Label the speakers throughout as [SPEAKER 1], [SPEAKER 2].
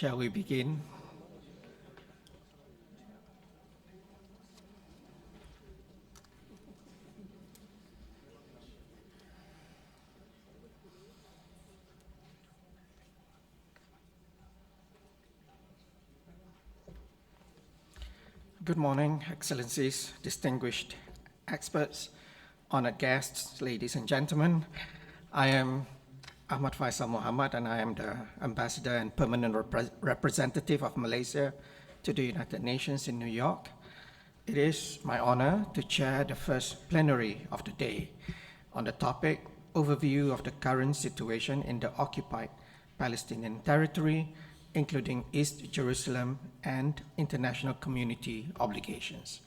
[SPEAKER 1] Shall we begin? Good morning, Excellencies, distinguished experts, honored guests, ladies and gentlemen. I am Ahmad Faisal Muhammad, and I am the Ambassador and Permanent Representative of Malaysia to the United Nations in New York. It is my honor to chair the first plenary of the day on the topic Overview of the Current Situation in the Occupied Palestinian Territory, including East Jerusalem and international community obligations.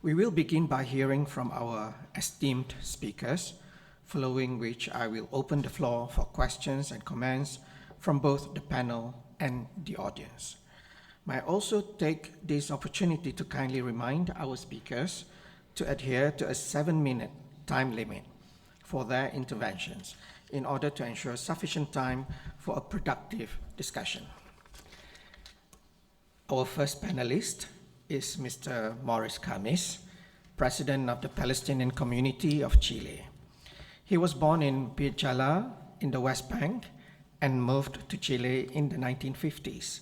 [SPEAKER 1] We will begin by hearing from our esteemed speakers, following which I will open the floor for questions and comments from both the panel and the audience. May I also take this opportunity to kindly remind our speakers to adhere to a 7-minute time limit for their interventions in order to ensure sufficient time for a productive discussion. Our first panelist is Mr. Maurice Khamis, President of the Palestinian Community of Chile. He was born in Piedjala in the West Bank and moved to Chile in the 1950s.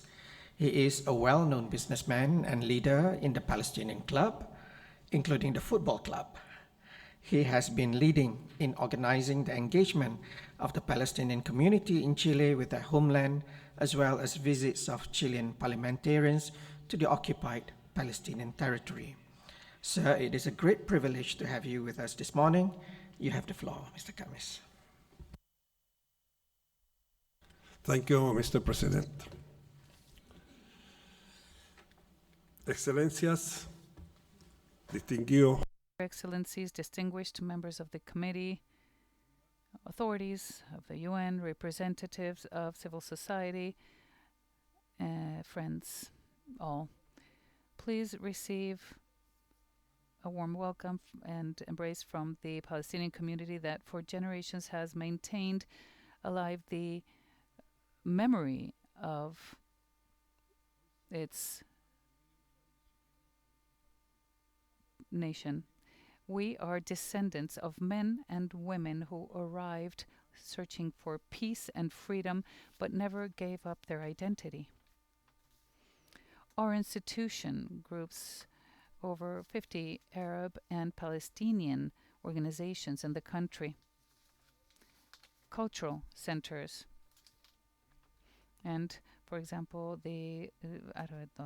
[SPEAKER 1] He is a well-known businessman and leader in the Palestinian Club, including the football club. He has been leading in organizing the engagement of the Palestinian community in Chile with their homeland, as well as visits of Chilean parliamentarians to the occupied Palestinian territory. Sir, it is a great privilege to have you with us this morning. You have the floor, Mr. Khamis.
[SPEAKER 2] Thank you, Mr. President. Excelencias, distinguidos
[SPEAKER 3] Excellencies, distinguished members of the committee, authorities of the UN, representatives of civil society, friends, all. Please receive a warm welcome and embrace from the Palestinian community that for generations has maintained alive the memory of its nation. We are descendants of men and women who arrived searching for peace and freedom, but never gave up their identity. Our institution groups over 50 Arab and Palestinian organizations in the country, cultural centers, and, for example, the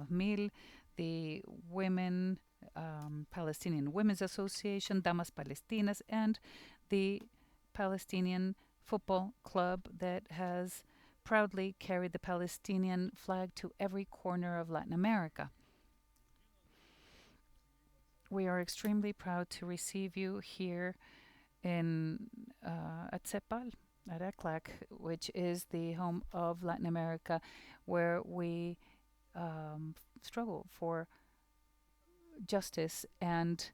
[SPEAKER 3] Mil, the women Palestinian Women's Association, Damas Palestinas, and the Palestinian Football Club that has proudly carried the Palestinian flag to every corner of Latin America. We are extremely proud to receive you here in at CEPAL, at ECLAC, which is the home of Latin America, where we struggle for justice and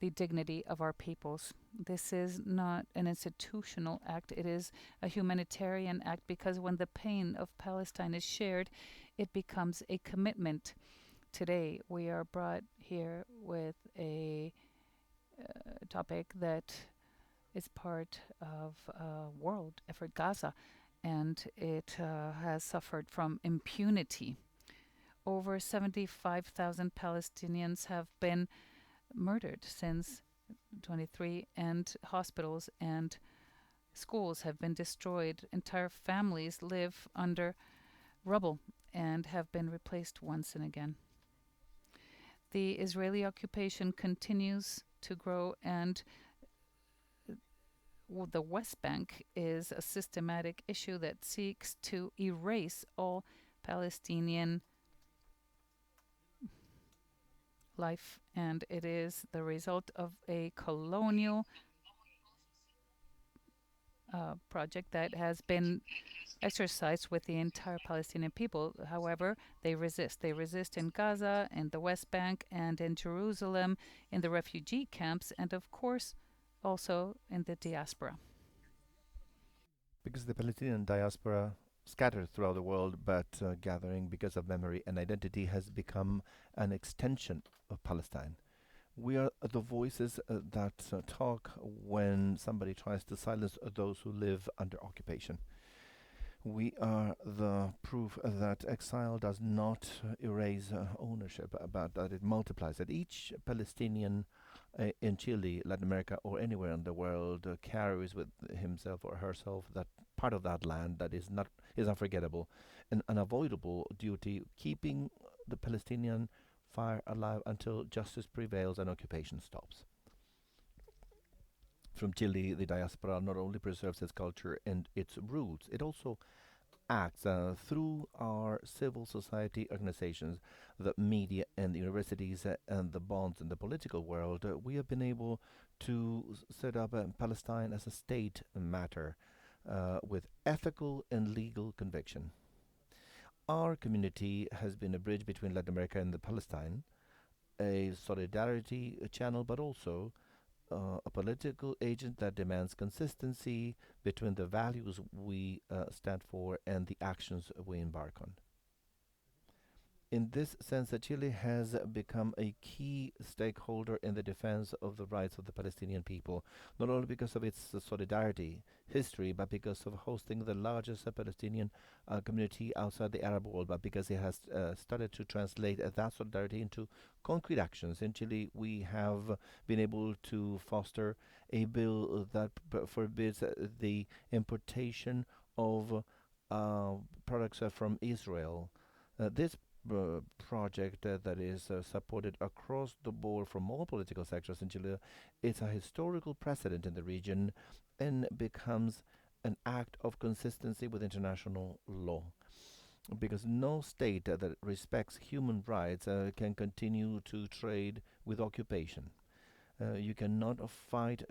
[SPEAKER 3] the dignity of our peoples. This is not an institutional act, it is a humanitarian act, because when the pain of Palestine is shared, it becomes a commitment. Today, we are brought here with a topic that is part of world effort, Gaza, and it has suffered from impunity. Over 75,000 Palestinians have been murdered since 23, and hospitals and schools have been destroyed. Entire families live under rubble and have been replaced once and again. The Israeli occupation continues to grow, and the West Bank is a systematic issue that seeks to erase all Palestinian life, and it is the result of a colonial project that has been exercised with the entire Palestinian people. However, they resist. They resist in Gaza, in the West Bank, and in Jerusalem, in the refugee camps, and of course, also in the diaspora.
[SPEAKER 4] Because the Palestinian diaspora scattered throughout the world, but gathering because of memory and identity has become an extension of Palestine. We are the voices that talk when somebody tries to silence those who live under occupation. We are the proof that exile does not erase ownership, but that it multiplies it. Each Palestinian in Chile, Latin America, or anywhere in the world carries with himself or herself that part of that land that is unforgettable, an unavoidable duty, keeping the Palestinian fire alive until justice prevails and occupation stops. From Chile, the diaspora not only preserves its culture and its roots, it also acts through our civil society organizations, the media and the universities and the bonds in the political world. We have been able to set up Palestine as a state matter with ethical and legal conviction. Our community has been a bridge between Latin America and the Palestine, a solidarity channel, but also a political agent that demands consistency between the values we stand for and the actions we embark on. In this sense, Chile has become a key stakeholder in the defense of the rights of the Palestinian people, not only because of its solidarity history, but because of hosting the largest Palestinian community outside the Arab world, but because it has started to translate that solidarity into concrete actions. In Chile, we have been able to foster a bill that forbids the importation of products from Israel. This project that is supported across the board from all political sectors in Chile. It's a historical precedent in the region and becomes an act of consistency with international law. Because no state that respects human rights can continue to trade with occupation. You cannot fight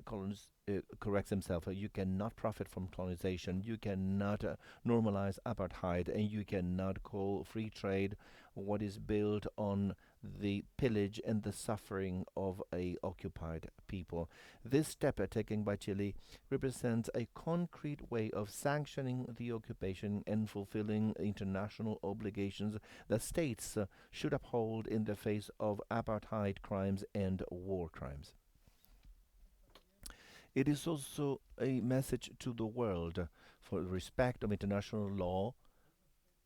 [SPEAKER 4] corrects himself. You cannot profit from colonization. You cannot normalize apartheid, and you cannot call free trade what is built on the pillage and the suffering of a occupied people. This step taken by Chile represents a concrete way of sanctioning the occupation and fulfilling international obligations that states should uphold in the face of apartheid crimes and war crimes. It is also a message to the world for the respect of international law.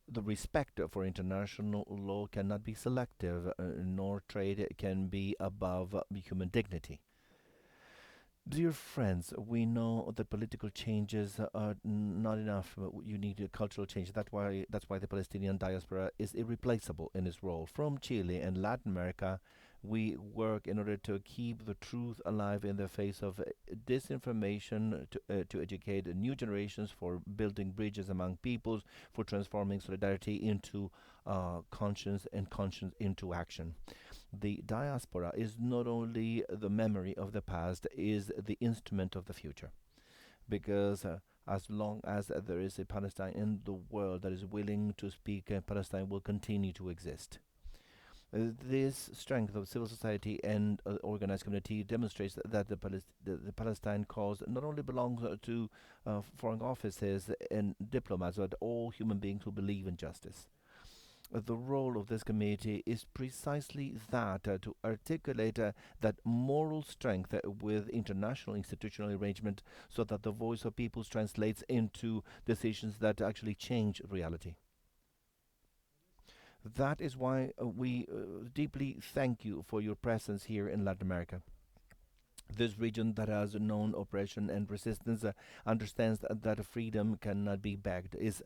[SPEAKER 4] The respect for international law cannot be selective, nor trade can be above human dignity. Dear friends, we know that political changes are not enough. You need a cultural change. That's why the Palestinian diaspora is irreplaceable in its role. From Chile and Latin America, we work in order to keep the truth alive in the face of disinformation, to educate new generations, for building bridges among peoples, for transforming solidarity into conscience and conscience into action. The diaspora is not only the memory of the past, is the instrument of the future. Because as long as there is a Palestine in the world that is willing to speak, Palestine will continue to exist. This strength of civil society and organized community demonstrates that the Palestine cause not only belongs to foreign offices and diplomats, but all human beings who believe in justice. The role of this committee is precisely that to articulate that moral strength with international institutional arrangement so that the voice of peoples translates into decisions that actually change reality. That is why we deeply thank you for your presence here in Latin America. This region that has known oppression and resistance understands that freedom cannot be begged, is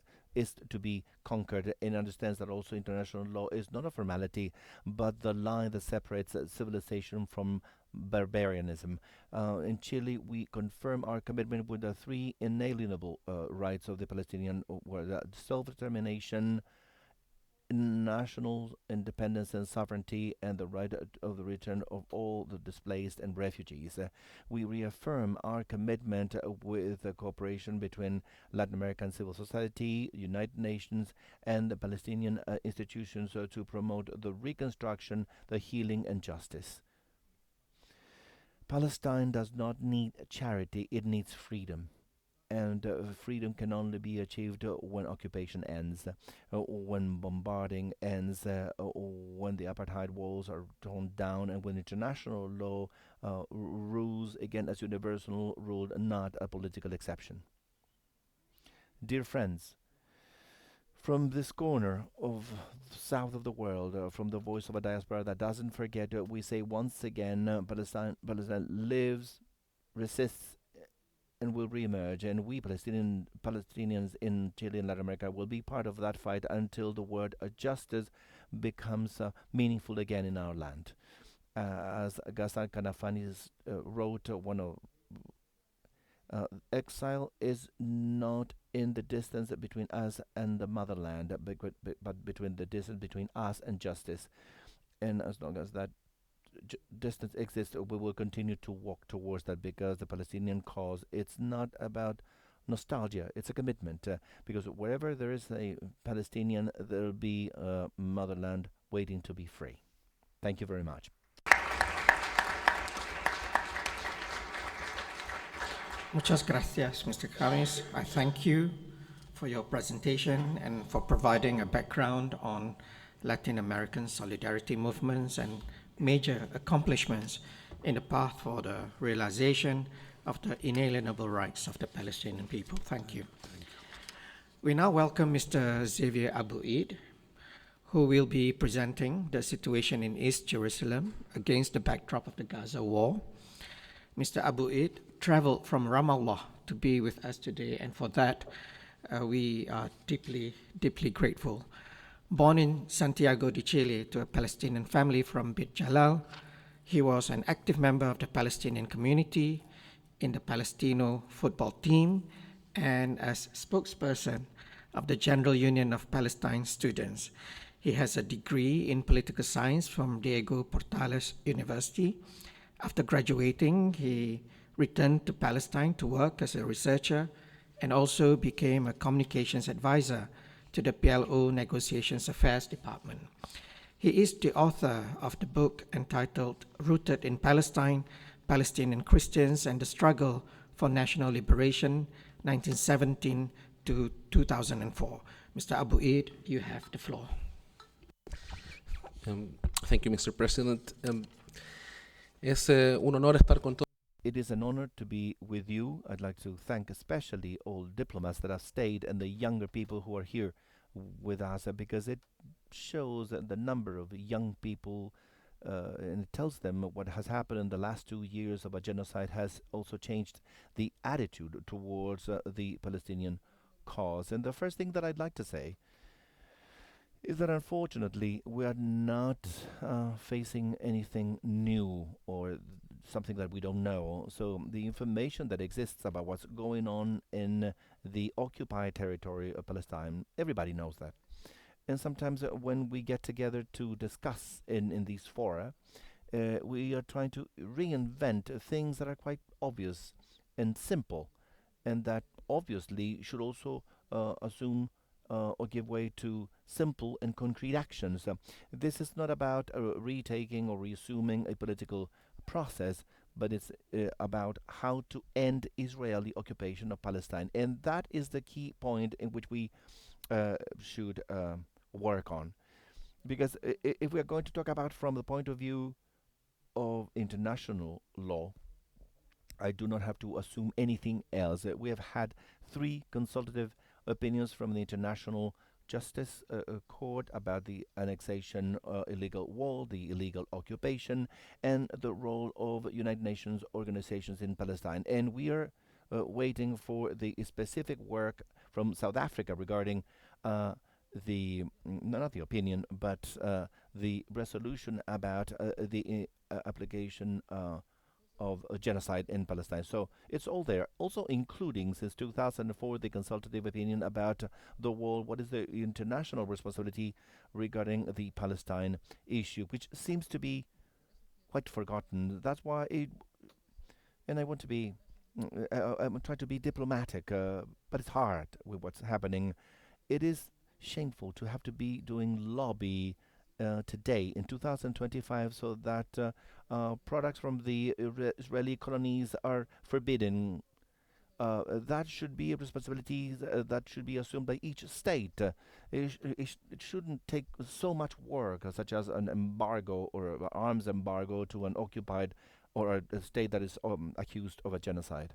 [SPEAKER 4] to be conquered, and understands that also international law is not a formality, but the line that separates civilization from barbarianism. In Chile, we confirm our commitment with the three inalienable rights of the Palestinian, were self-determination, national independence and sovereignty, and the right of the return of all the displaced and refugees. We reaffirm our commitment with the cooperation between Latin American civil society, United Nations, and the Palestinian institutions to promote the reconstruction, the healing, and justice. Palestine does not need charity, it needs freedom. and freedom can only be achieved when occupation ends, when bombarding ends, when the apartheid walls are torn down, and when international law rules again as universal rule, not a political exception. Dear friends, from this corner of the south of the world, from the voice of a diaspora that doesn't forget, we say once again, Palestine lives, resists, and will reemerge. And we Palestinians in Chile and Latin America will be part of that fight until the word justice becomes meaningful again in our land. As Ghassan Kanafani wrote, one of exile is not in the distance between us and the motherland, but between the distance between us and justice. And as long as that distance exists, we will continue to walk towards that, because the Palestinian cause, it's not about nostalgia, it's a commitment. Because wherever there is a Palestinian, there'll be a motherland waiting to be free. Thank you very much.
[SPEAKER 1] Muchas gracias, Mr. Camis. I thank you for your presentation and for providing a background on Latin American solidarity movements and major accomplishments in the path for the realization of the inalienable rights of the Palestinian people. Thank you. We now welcome Mr. Xavier Abu-Eid, who will be presenting the situation in East Jerusalem against the backdrop of the Gaza war. Mr. Abu-Eid traveled from Ramallah to be with us today, and for that, we are deeply, deeply grateful. Born in Santiago de Chile to a Palestinian family from Beit Jalal, he was an active member of the Palestinian community in the Palestino football team and as spokesperson of the General Union of Palestine Students. He has a degree in political science from Diego Portales University. After graduating, he returned to Palestine to work as a researcher and also became a communications advisor to the PLO Negotiations Affairs Department. He is the author of the book entitled Rooted in Palestine, Palestinian Christians and the Struggle for National Liberation, 1917 to 2004. Mr. Abu-Eid, you have the floor.
[SPEAKER 5] Thank you, Mr. President. Es un honor estar con todos.
[SPEAKER 4] It is an honor to be with you. I'd like to thank especially all diplomats that have stayed and the younger people who are here with us, because it shows the number of young people and it tells them what has happened in the last 2 years of a genocide has also changed the attitude towards the Palestinian cause. And the first thing that I'd like to say is that unfortunately we are not facing anything new or something that we don't know. So the information that exists about what's going on in the occupied territory of Palestine, everybody knows that. And sometimes when we get together to discuss in these fora, we are trying to reinvent things that are quite obvious and simple, and that obviously should also assume or give way to simple and concrete actions. This is not about retaking or reassuming a political process, but it's about how to end Israeli occupation of Palestine. And that is the key point in which we should work on. Because if we are going to talk about from the point of view of international law, I do not have to assume anything else. We have had 3 consultative opinions from the International Justice Court about the annexation, illegal wall, the illegal occupation, and the role of United Nations organizations in Palestine. And we are waiting for the specific work from South Africa regarding not the opinion, but the resolution about the application of genocide in Palestine. So it's all there. Also including, since 2004, the consultative opinion about the wall, what is the international responsibility regarding the Palestine issue, which seems to be quite forgotten. That's why and I want to be, I'm trying to be diplomatic, but it's hard with what's happening. It is shameful to have to be doing lobby today in 2025 so that products from the Israeli colonies are forbidden. that should be a responsibility that should be assumed by each state. It shouldn't take so much work, such as an embargo or arms embargo to an occupied or a state that is accused of a genocide.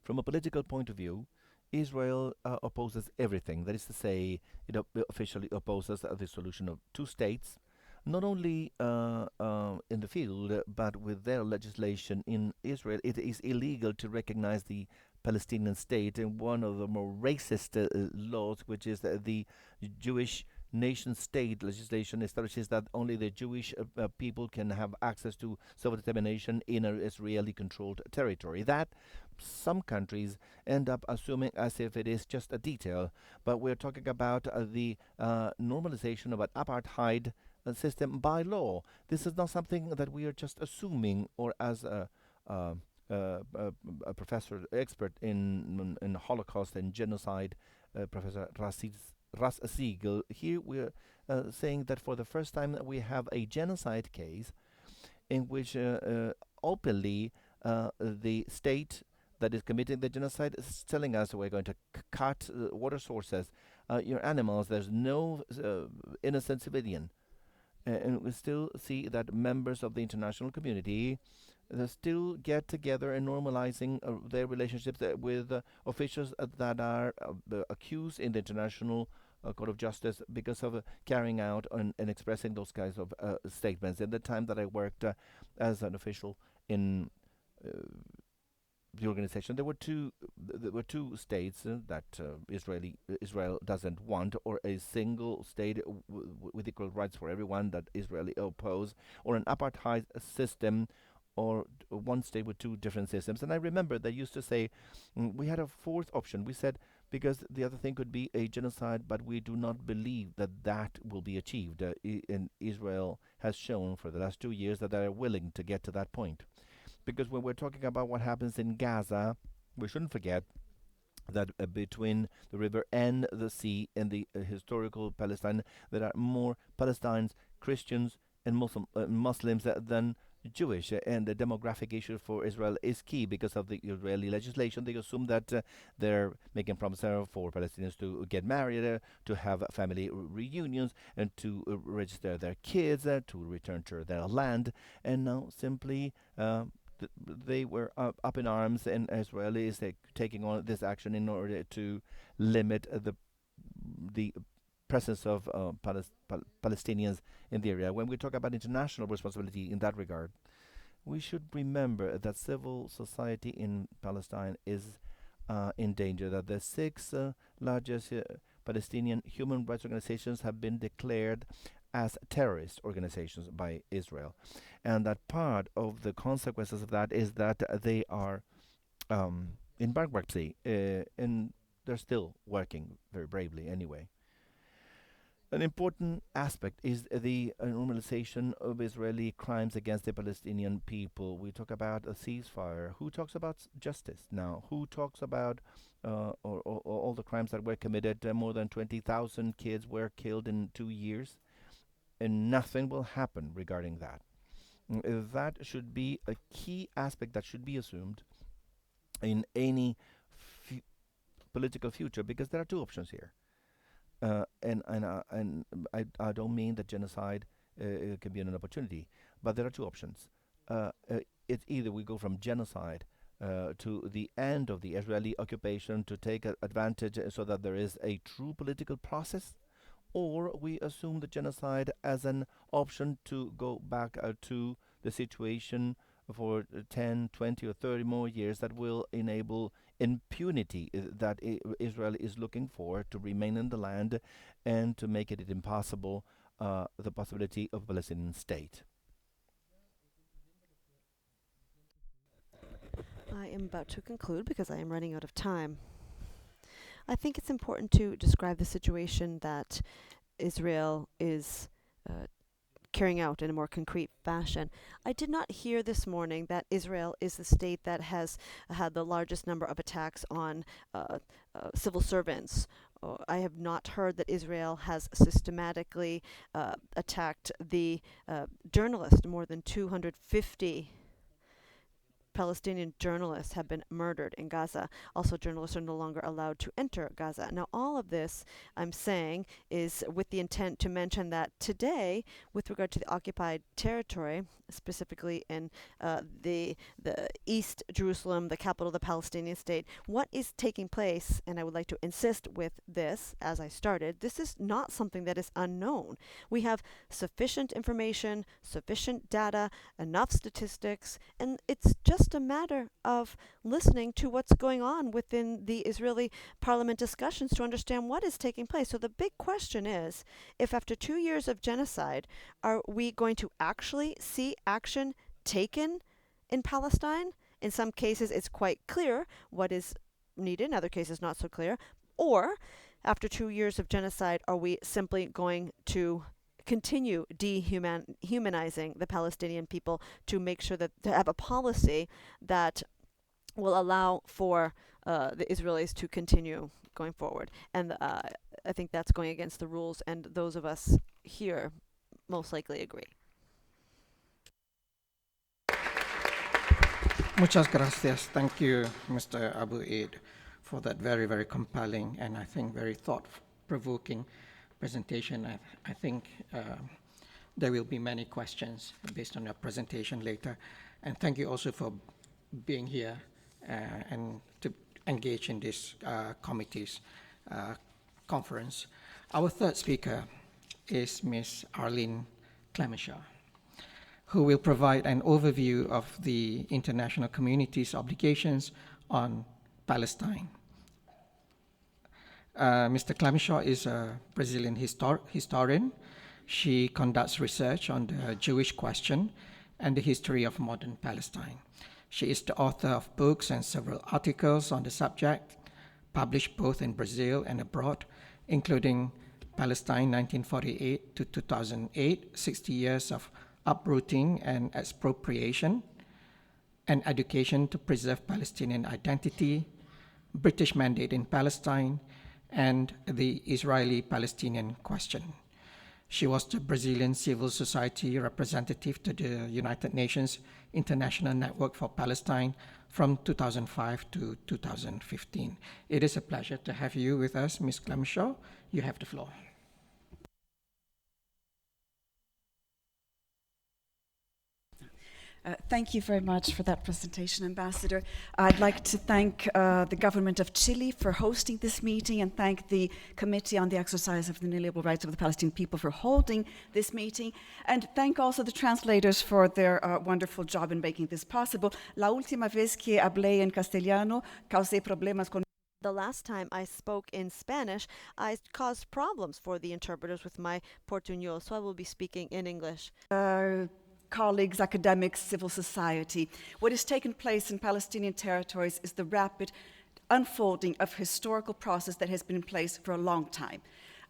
[SPEAKER 4] From a political point of view, Israel opposes everything. That is to say, it officially opposes the solution of two states, not only in the field, but with their legislation in Israel. It is illegal to recognize the Palestinian state, and one of the more racist laws, which is the Jewish nation state legislation, establishes that only the Jewish people can have access to self determination in an Israeli controlled territory. That some countries end up assuming as if it is just a detail, but we're talking about the normalization of an apartheid system by law. This is not something that we are just assuming, or as uh, a professor expert in Holocaust and genocide, Professor Ras Siegel. Here we're saying that for the first time we have a genocide case in which openly the state that is committing the genocide is telling us we're going to cut water sources, your animals. There's no innocent civilian. And we still see that members of the international community still get together and normalizing their relationships with officials that are accused in the International Court of Justice because of carrying out and expressing those kinds of statements. In the time that I worked as an official in the organization, there were two states that Israel doesn't want, or a single state with equal rights for everyone that Israeli oppose, or an apartheid system, or one state with two different systems. And I remember they used to say we had a fourth option. We said because the other thing could be a genocide, but we do not believe that that will be achieved. And Israel has shown for the last 2 years that they are willing to get to that point. Because when we're talking about what happens in Gaza, we shouldn't forget that between the river and the sea in the historical Palestine, there are more Palestinians, Christians, and Muslims than Jewish. And the demographic issue for Israel is key because of the Israeli legislation. They assume that they're making promises for Palestinians to get married, to have family reunions, and to register their kids, to return to their land. And now simply they were up in arms, and Israelis taking on this action in order to limit the presence of Palestinians in the area. When we talk about international responsibility in that regard, we should remember that civil society in Palestine is in danger, that the six largest Palestinian human rights organizations have been declared as terrorist organizations by Israel, and that part of the consequences of that is that they are in bankruptcy, and they're still working very bravely anyway. An important aspect is the normalization of Israeli crimes against the Palestinian people. We talk about a ceasefire. Who talks about justice now? Who talks about or all the crimes that were committed? More than 20,000 kids were killed in 2 years, and nothing will happen regarding that. That should be a key aspect that should be assumed in any fu- political future, because there are two options here. And I don't mean that genocide can be an opportunity, but there are two options. It's either we go from genocide to the end of the Israeli occupation to take advantage so that there is a true political process, or we assume the genocide as an option to go back to the situation for 10, 20, or 30 more years that will enable impunity that Israel is looking for to remain in the land and to make it impossible the possibility of a Palestinian state.
[SPEAKER 6] I am about to conclude because I am running out of time. I think it's important to describe the situation that Israel is carrying out in a more concrete fashion. I did not hear this morning that Israel is the state that has had the largest number of attacks on civil servants. I have not heard that Israel has systematically attacked the journalist. More than 250 Palestinian journalists have been murdered in Gaza. Also, journalists are no longer allowed to enter Gaza. Now, all of this, I'm saying, is with the intent to mention that today, with regard to the occupied territory, specifically in the East Jerusalem, the capital of the Palestinian state, what is taking place, and I would like to insist with this, as I started, this is not something that is unknown. We have sufficient information, sufficient data, enough statistics, and it's just a matter of listening to what's going on within the Israeli parliament discussions to understand what is taking place. So the big question is, if after 2 years of genocide, are we going to actually see action taken in Palestine? In some cases, it's quite clear what is needed. In other cases, not so clear. Or, after 2 years of genocide, are we simply going to continue dehumanizing the Palestinian people to make sure that to have a policy that will allow for the Israelis to continue going forward? And I think that's going against the rules, and those of us here most likely agree.
[SPEAKER 1] Muchas gracias. Thank you, Mr. Abu Eid, for that very, very compelling and I think very thought-provoking presentation. I think there will be many questions based on your presentation later. And thank you also for being here and to engage in this committee's conference. Our third speaker is Ms. Arlene Clemenshaw, who will provide an overview of the international community's obligations on Palestine. Mr. Clemenshaw is a Brazilian historian. She conducts research on the Jewish question and the history of modern Palestine. She is the author of books and several articles on the subject, published both in Brazil and abroad, including Palestine 1948 to 2008, 60 years of uprooting and expropriation, and education to preserve Palestinian identity, British mandate in Palestine, and the Israeli-Palestinian question. She was the Brazilian civil society representative to the United Nations International Network for Palestine from 2005 to 2015. It is a pleasure to have you with us, Ms. Clemenshaw. You have the floor.
[SPEAKER 7] Thank you very much for that presentation, Ambassador. I'd like to thank the government of Chile for hosting this meeting and thank the Committee on the Exercise of the Inalienable Rights of the Palestinian People for holding this meeting, and thank also the translators for their wonderful job in making this possible. La última vez que hablé en castellano, causé problemas con...
[SPEAKER 6] The last time I spoke in Spanish, I caused problems for the interpreters with my Portuñol, so I will be speaking in English.
[SPEAKER 7] Colleagues, academics, civil society. What has taken place in Palestinian territories is the rapid unfolding of a historical process that has been in place for a long time.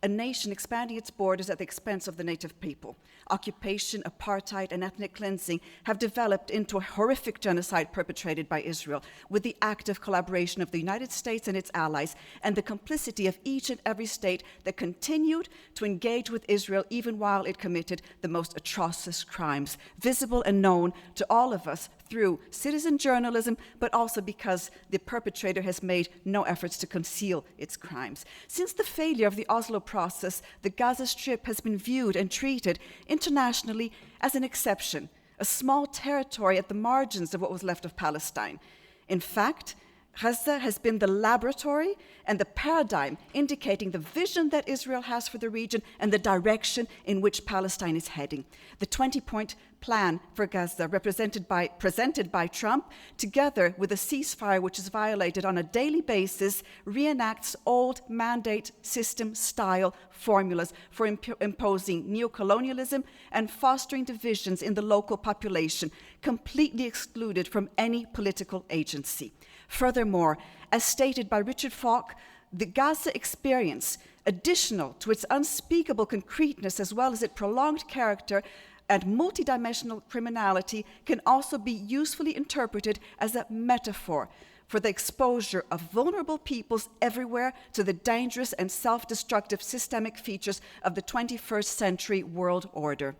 [SPEAKER 7] A nation expanding its borders at the expense of the native people. Occupation, apartheid, and ethnic cleansing have developed into a horrific genocide perpetrated by Israel, with the active collaboration of the United States and its allies, and the complicity of each and every state that continued to engage with Israel even while it committed the most atrocious crimes, visible and known to all of us through citizen journalism, but also because the perpetrator has made no efforts to conceal its crimes. Since the failure of the Oslo process, the Gaza Strip has been viewed and treated internationally as an exception, a small territory at the margins of what was left of Palestine. In fact, Gaza has been the laboratory and the paradigm indicating the vision that Israel has for the region and the direction in which Palestine is heading. The 20-point plan for Gaza, presented by Trump, together with a ceasefire which is violated on a daily basis, reenacts old mandate system style formulas for imposing neocolonialism and fostering divisions in the local population, completely excluded from any political agency. Furthermore, as stated by Richard Falk, the Gaza experience, additional to its unspeakable concreteness as well as its prolonged character and multidimensional criminality, can also be usefully interpreted as a metaphor for the exposure of vulnerable peoples everywhere to the dangerous and self-destructive systemic features of the 21st century world order.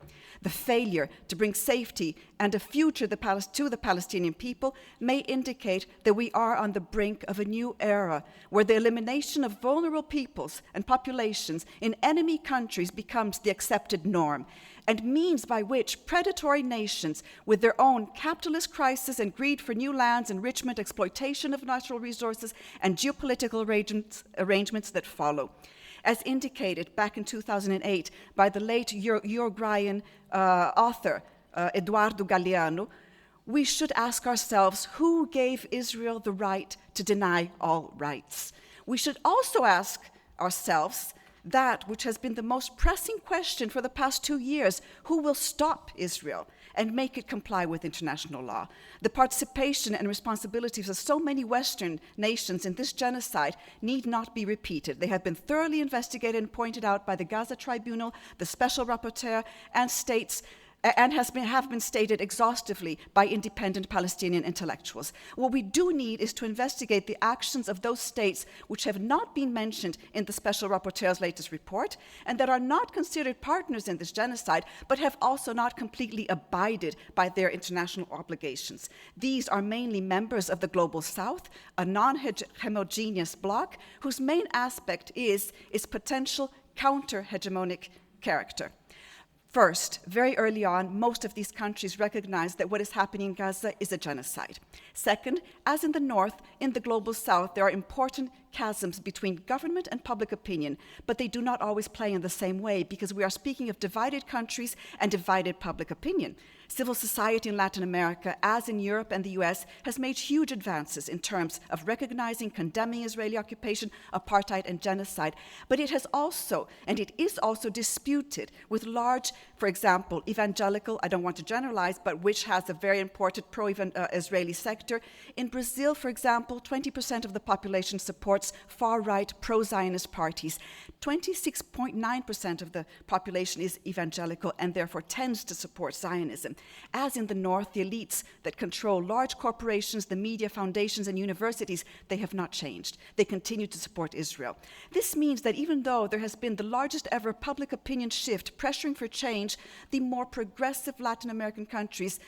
[SPEAKER 7] The failure to bring safety and a future to the Palestinian people may indicate that we are on the brink of a new era where the elimination of vulnerable peoples and populations in enemy countries becomes the accepted norm, and means by which predatory nations, with their own capitalist crisis and greed for new lands, enrichment, exploitation of natural resources, and geopolitical arrangements that follow. As indicated back in 2008 by the late Uruguayan author Eduardo Galeano, we should ask ourselves who gave Israel the right to deny all rights. We should also ask ourselves that which has been the most pressing question for the past 2 years: who will stop Israel and make it comply with international law? The participation and responsibilities of so many Western nations in this genocide need not be repeated. They have been thoroughly investigated and pointed out by the Gaza Tribunal, the Special Rapporteur, and states, and have been stated exhaustively by independent Palestinian intellectuals. What we do need is to investigate the actions of those states which have not been mentioned in the Special Rapporteur's latest report and that are not considered partners in this genocide, but have also not completely abided by their international obligations. These are mainly members of the Global South, a non-homogeneous bloc whose main aspect is its potential counter-hegemonic character. First, very early on, most of these countries recognize that what is happening in Gaza is a genocide. Second, as in the North, in the Global South, there are important chasms between government and public opinion, but they do not always play in the same way because we are speaking of divided countries and divided public opinion. Civil society in Latin America, as in Europe and the US, has made huge advances in terms of recognizing, condemning Israeli occupation, apartheid, and genocide, but it has also, and it is also disputed with large, for example, evangelical, I don't want to generalize, but which has a very important pro-Israeli sector. In Brazil, for example, 20% of the population supports far-right pro-Zionist parties. 26.9% of the population is evangelical and therefore tends to support Zionism. As in the North, the elites that control large corporations, the media, foundations, and universities, they have not changed. They continue to support Israel. This means that even though there has been the largest ever public opinion shift pressuring for change, the more progressive Latin American countries,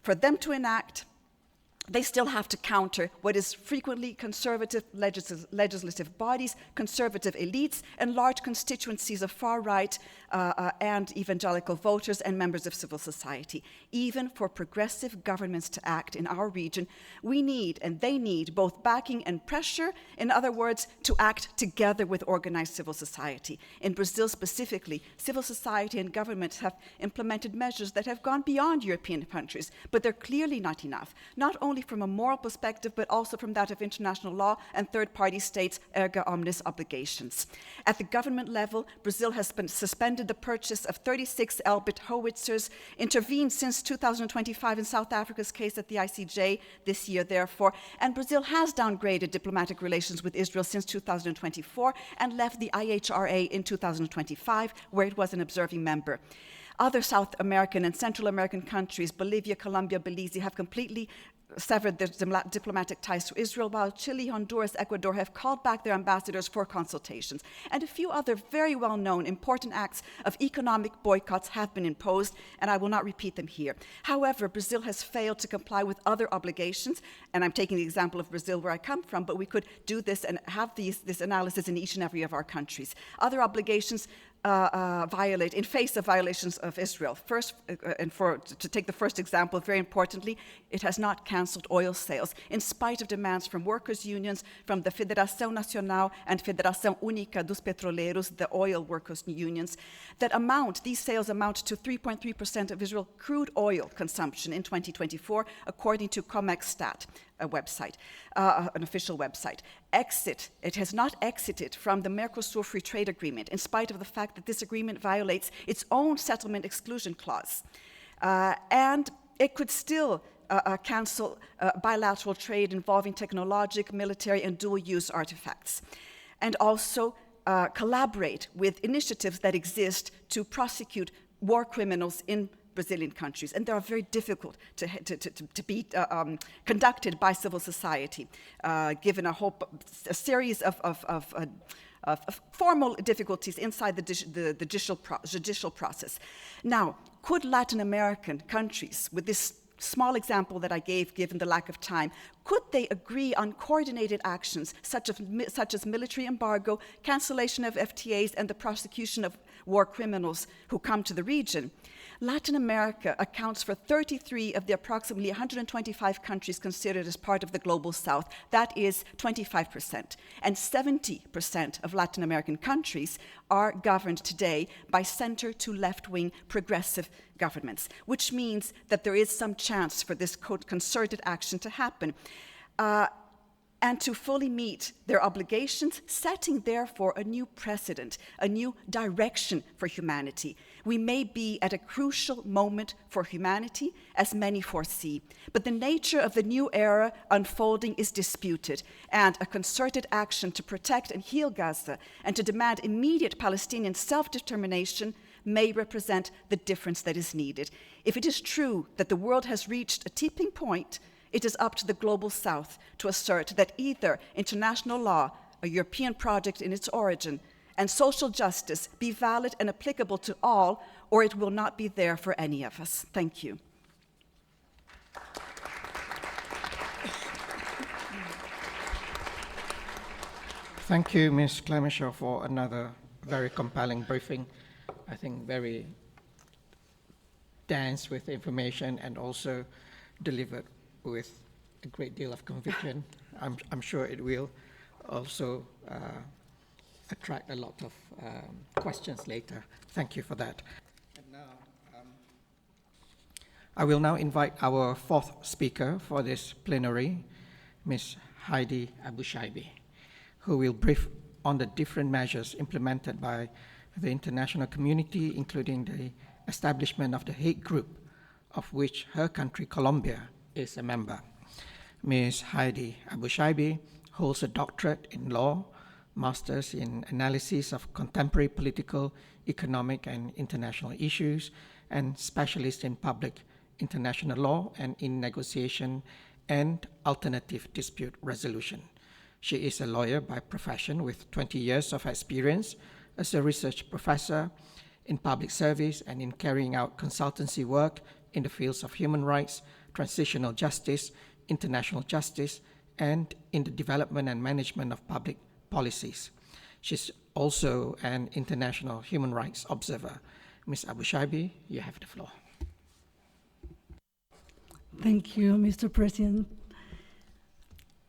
[SPEAKER 7] for them to enact, they still have to counter what is frequently conservative legislative bodies, conservative elites, and large constituencies of far-right and evangelical voters and members of civil society. Even for progressive governments to act in our region, we need, and they need, both backing and pressure, in other words, to act together with organized civil society. In Brazil specifically, civil society and governments have implemented measures that have gone beyond European countries, but they're clearly not enough, not only from a moral perspective, but also from that of international law and third-party states' erga omnes obligations. At the government level, Brazil has suspended the purchase of 36 Elbit howitzers, intervened since 2025 in South Africa's case at the ICJ this year, therefore, and Brazil has downgraded diplomatic relations with Israel since 2024 and left the IHRA in 2025, where it was an observing member. Other South American and Central American countries, Bolivia, Colombia, Belize, have completely severed their diplomatic ties to Israel, while Chile, Honduras, Ecuador have called back their ambassadors for consultations. And a few other very well-known important acts of economic boycotts have been imposed, and I will not repeat them here. However, Brazil has failed to comply with other obligations, and I'm taking the example of Brazil where I come from, but we could do this and have this analysis in each and every of our countries. Other obligations violate, in face of violations of Israel. First, to take the first example, very importantly, it has not canceled oil sales, in spite of demands from workers' unions, from the Federação Nacional and Federação Única dos Petroleiros, the oil workers' unions, these sales amount to 3.3% of Israel's crude oil consumption in 2024, according to Comexstat, a website, an official website. It has not exited from the Mercosur Free Trade Agreement, in spite of the fact that this agreement violates its own settlement exclusion clause. And it could still cancel bilateral trade involving technological, military, and dual-use artifacts. And also collaborate with initiatives that exist to prosecute war criminals in Brazilian countries, and they are very difficult to be conducted by civil society, given a series of formal difficulties inside the judicial process. Now, could Latin American countries, with this small example that I gave, given the lack of time, could they agree on coordinated actions such as military embargo, cancellation of FTAs, and the prosecution of war criminals who come to the region? Latin America accounts for 33 of the approximately 125 countries considered as part of the Global South. That is 25%. And 70% of Latin American countries are governed today by center to left-wing progressive governments, which means that there is some chance for this concerted action to happen. And to fully meet their obligations, setting therefore a new precedent, a new direction for humanity. We may be at a crucial moment for humanity, as many foresee, but the nature of the new era unfolding is disputed, and a concerted action to protect and heal Gaza and to demand immediate Palestinian self-determination may represent the difference that is needed. If it is true that the world has reached a tipping point, it is up to the Global South to assert that either international law, a European project in its origin, and social justice be valid and applicable to all, or it will not be there for any of us. Thank you.
[SPEAKER 1] Thank you, Ms. Clemishaw, for another very compelling briefing. I think very dense with information and also delivered with a great deal of conviction. I'm sure it will also attract a lot of questions later. Thank you for that. And now, I will now invite our fourth speaker for this plenary, Ms. Heidi Abushaibi, who will brief on the different measures implemented by the international community, including the establishment of the Hague Group, of which her country, Colombia, is a member. Ms. Heidi Abushaibi holds a doctorate in law, master's in analysis of contemporary political, economic, and international issues, and specialist in public international law and in negotiation and alternative dispute resolution. She is a lawyer by profession with 20 years of experience as a research professor in public service and in carrying out consultancy work in the fields of human rights, transitional justice, international justice, and in the development and management of public policies. She's also an international human rights observer. Ms. Abushaibi, you have the floor.
[SPEAKER 8] Thank you, Mr. President.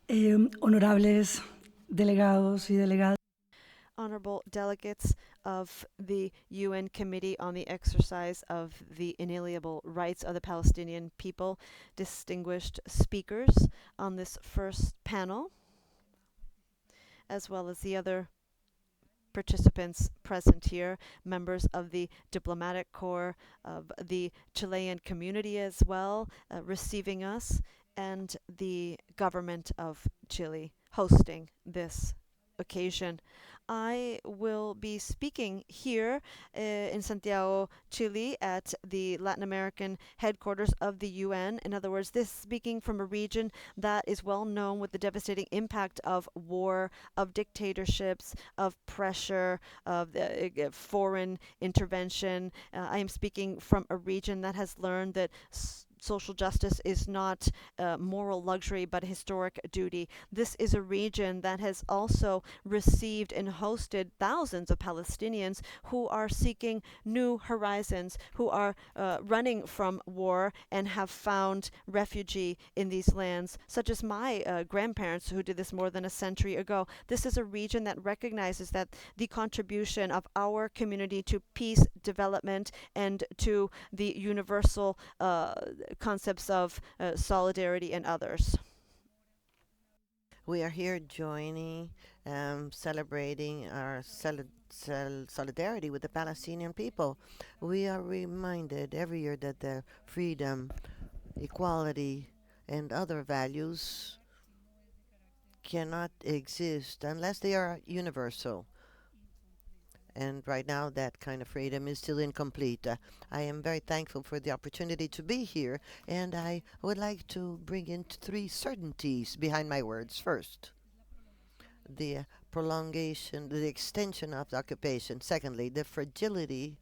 [SPEAKER 8] Honorables delegados y delegadas.
[SPEAKER 6] Honorable delegates of the UN Committee on the Exercise of the Inalienable Rights of the Palestinian People, distinguished speakers on this first panel, as well as the other participants present here, members of the diplomatic corps of the Chilean community as well, receiving us, and the government of Chile hosting this occasion. I will be speaking here in Santiago, Chile, at the Latin American headquarters of the UN. In other words, this speaking from a region that is well known with the devastating impact of war, of dictatorships, of pressure, of foreign intervention. I am speaking from a region that has learned that social justice is not moral luxury but a historic duty. This is a region that has also received and hosted thousands of Palestinians who are seeking new horizons, who are running from war and have found refuge in these lands, such as my grandparents who did this more than a century ago. This is a region that recognizes that the contribution of our community to peace, development, and to the universal concepts of solidarity and others.
[SPEAKER 9] We are here joining, celebrating our solidarity with the Palestinian people. We are reminded every year that the freedom, equality, and other values cannot exist unless they are universal. And right now, that kind of freedom is still incomplete. I am very thankful for the opportunity to be here, and I would like to bring in three certainties behind my words. First, the prolongation, the extension of the occupation. Secondly, the fragility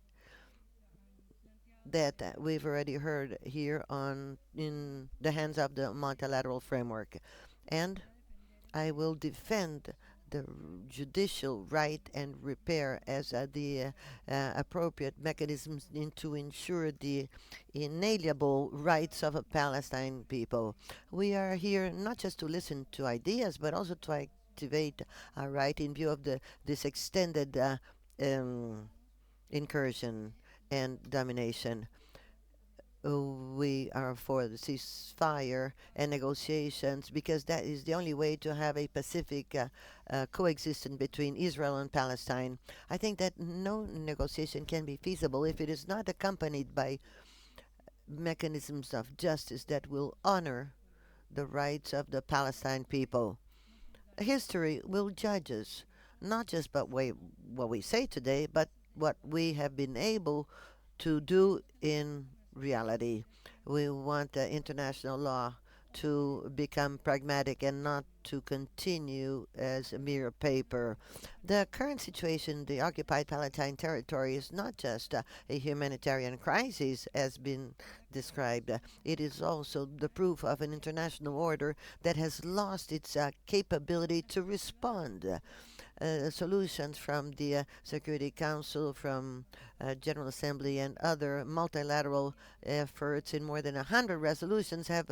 [SPEAKER 9] that we've already heard here on in the hands of the multilateral framework. And I will defend the judicial right and repair as the appropriate mechanisms to ensure the inalienable rights of a Palestine people. We are here not just to listen to ideas, but also to activate our right in view of this extended um, incursion and domination. We are for the ceasefire and negotiations because that is the only way to have a pacific coexistence between Israel and Palestine. I think that no negotiation can be feasible if it is not accompanied by mechanisms of justice that will honor the rights of the Palestine people. History will judge us, not just by what we say today, but what we have been able to do in reality. We want international law to become pragmatic and not to continue as a mere paper. The current situation in the occupied Palestine territory is not just a humanitarian crisis, as been described. It is also the proof of an international order that has lost its capability to respond. Solutions from the Security Council, from General Assembly, and other multilateral efforts in more than 100 resolutions have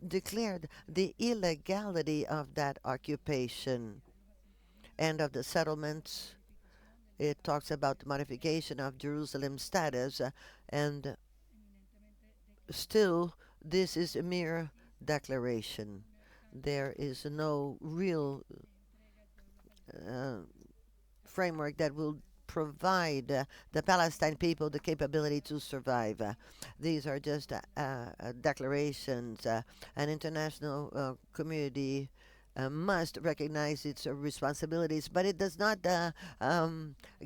[SPEAKER 9] declared the illegality of that occupation and of the settlements. It talks about the modification of Jerusalem's status, and still, this is a mere declaration. There is no real uh, framework that will provide the Palestine people the capability to survive. These are just declarations. An international community must recognize its responsibilities, but it does not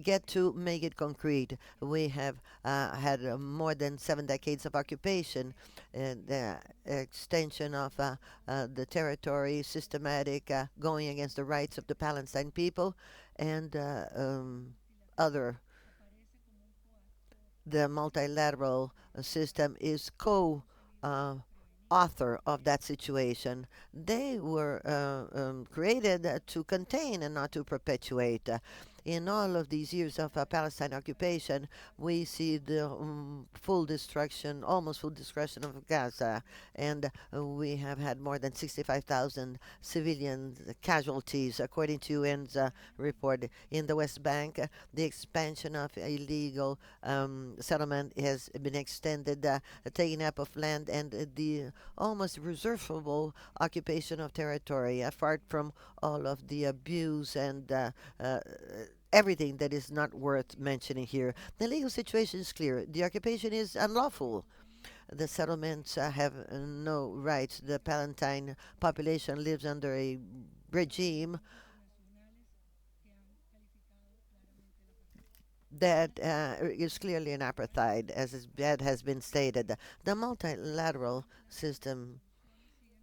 [SPEAKER 9] get to make it concrete. We have had more than 7 decades of occupation, and the extension of the territory, systematic going against the rights of the Palestine people, and other. The multilateral system is co author of that situation. They were created to contain and not to perpetuate. In all of these years of Palestine occupation, we see the full destruction, almost full destruction of Gaza, and we have had more than 65,000 civilian casualties, according to UN's report. In the West Bank, the expansion of illegal settlement has been extended, taking up of land, and the almost reservable occupation of territory, apart from all of the abuse and everything that is not worth mentioning here. The legal situation is clear. The occupation is unlawful. The settlements have no rights. The Palestine population lives under a regime that is clearly an apartheid, that has been stated. The multilateral system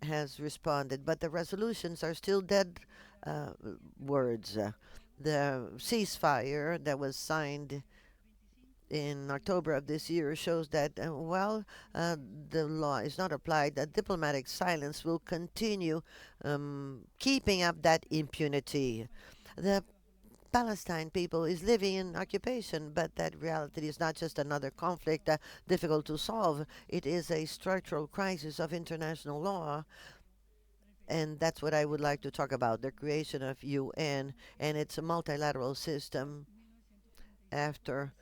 [SPEAKER 9] has responded, but the resolutions are still dead uh, words. The ceasefire that was signed in October of this year shows that while the law is not applied, that diplomatic silence will continue keeping up that impunity. The Palestine people is living in occupation, but that reality is not just another conflict difficult to solve. It is a structural crisis of international law, and that's what I would like to talk about: the creation of UN and its multilateral system after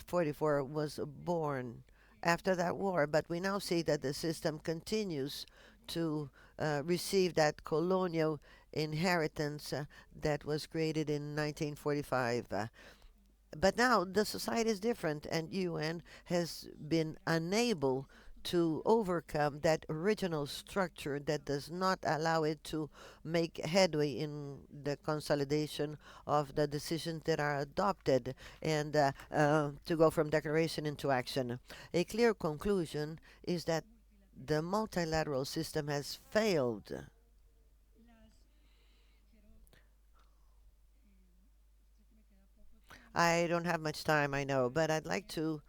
[SPEAKER 9] 44 was born after that war. But we now see that the system continues to receive that colonial inheritance that was created in 1945. But now the society is different, and UN has been unable to overcome that original structure that does not allow it to make headway in the consolidation of the decisions that are adopted and to go from declaration into action. A clear conclusion is that the multilateral system has failed. I don't have much time, I know, but I'd like to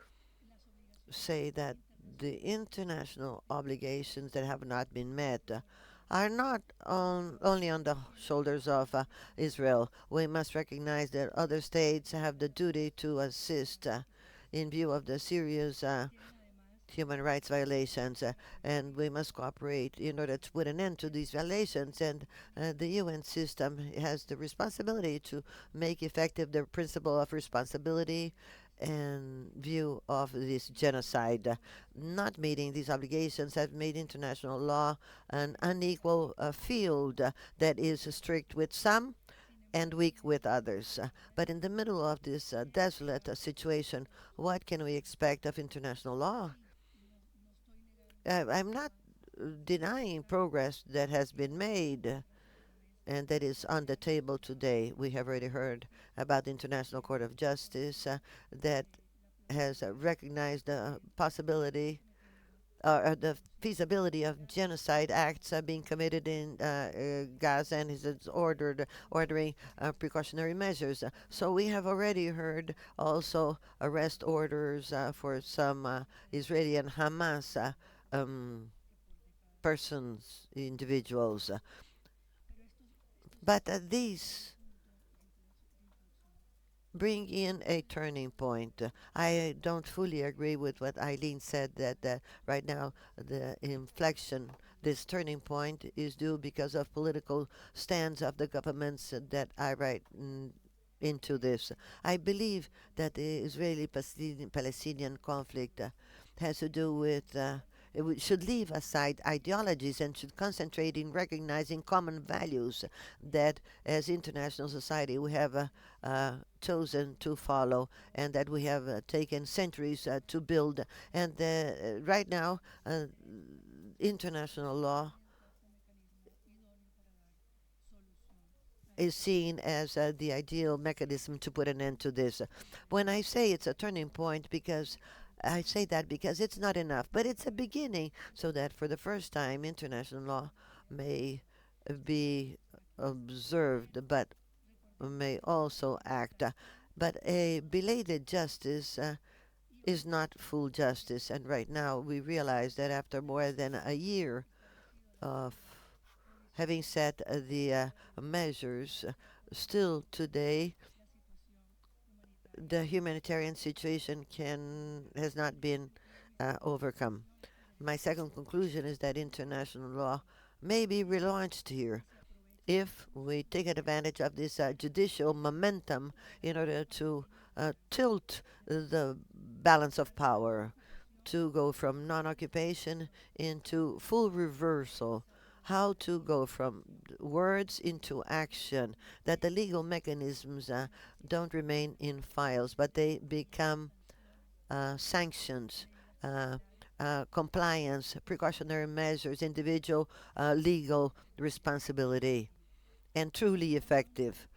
[SPEAKER 9] say that the international obligations that have not been met are not only on the shoulders of Israel. We must recognize that other states have the duty to assist in view of the serious human rights violations, and we must cooperate in order to put an end to these violations. And the UN system has the responsibility to make effective the principle of responsibility in view of this genocide. Not meeting these obligations have made international law an unequal field that is strict with some and weak with others. But in the middle of this desolate situation, what can we expect of international law? I'm not denying progress that has been made and that is on the table today. We have already heard about the International Court of Justice that has recognized the possibility the feasibility of genocide acts being committed in Gaza and is ordering precautionary measures. So we have already heard also arrest orders for some Israeli and Hamas persons, individuals. But these bring in a turning point. I don't fully agree with what Eileen said that right now the inflection, this turning point, is due because of political stands of the governments that are right into this. I believe that the Israeli-Palestinian conflict has to do with should leave aside ideologies and should concentrate in recognizing common values that as international society we have chosen to follow and that we have taken centuries to build. And right now, international law is seen as the ideal mechanism to put an end to this. When I say it's a turning point, because I say that because it's not enough, but it's a beginning so that for the first time international law may be observed but may also act. But a belated justice is not full justice, and right now we realize that after more than a year of having set the measures, still today the humanitarian situation has not been overcome. My second conclusion is that international law may be relaunched here if we take advantage of this judicial momentum in order to tilt the balance of power to go from non-occupation into full reversal, how to go from words into action, that the legal mechanisms don't remain in files, but they become sanctions, compliance, precautionary measures, individual legal responsibility, and truly effective.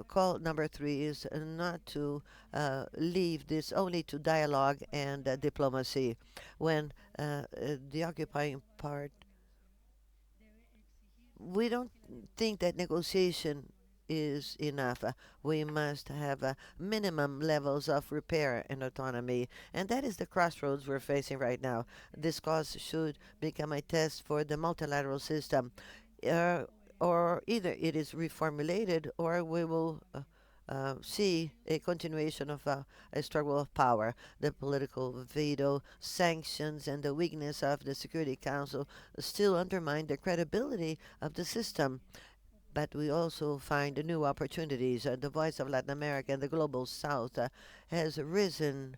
[SPEAKER 9] Call number 3 is not to leave this only to dialogue and diplomacy. When the occupying part, we don't think that negotiation is enough. We must have minimum levels of repair and autonomy, and that is the crossroads we're facing right now. This cause should become a test for the multilateral system. Uh, or either it is reformulated or we will see a continuation of a struggle of power. The political veto, sanctions, and the weakness of the Security Council still undermine the credibility of the system. But we also find new opportunities. The voice of Latin America and the global south has risen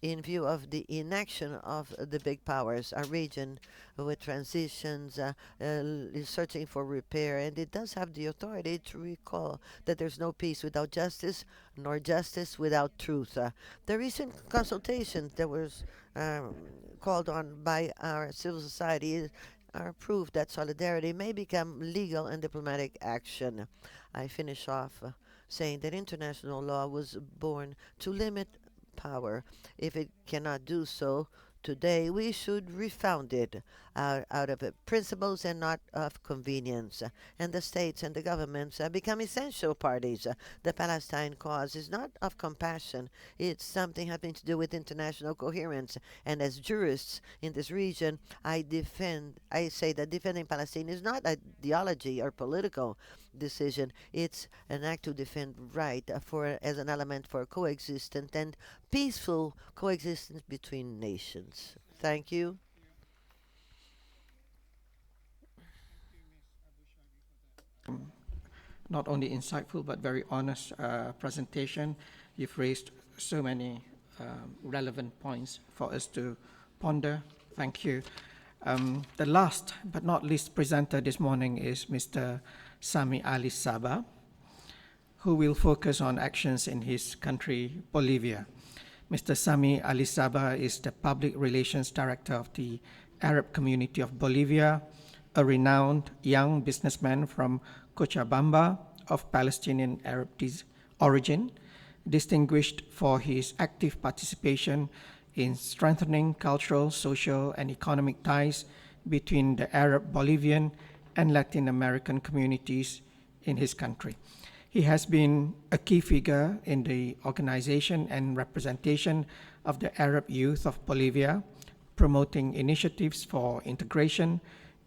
[SPEAKER 9] in view of the inaction of the big powers, our region with transitions is searching for repair, and it does have the authority to recall that there's no peace without justice, nor justice without truth. The recent consultations that was um, called on by our civil society are proof that solidarity may become legal and diplomatic action. I finish off saying that international law was born to limit power. If it cannot do so today, we should refound it out of principles and not of convenience. And the states and the governments become essential parties. The Palestine cause is not of compassion, it's something having to do with international coherence. And as jurists in this region, I say that defending Palestine is not ideology or political decision. It's an act to defend right for as an element for coexistence and peaceful coexistence between nations. Thank you.
[SPEAKER 1] Not only insightful but very honest presentation. You've raised so many relevant points for us to ponder. Thank you. The last but not least presenter this morning is Mr. Sami Ali Saba, who will focus on actions in his country, Bolivia. Mr. Sami Ali Saba is the Public Relations Director of the Arab Community of Bolivia, a renowned young businessman from Cochabamba of Palestinian Arab origin, distinguished for his active participation in strengthening cultural, social, and economic ties between the Arab, Bolivian, and Latin American communities in his country. He has been a key figure in the organization and representation of the Arab youth of Bolivia, promoting initiatives for integration,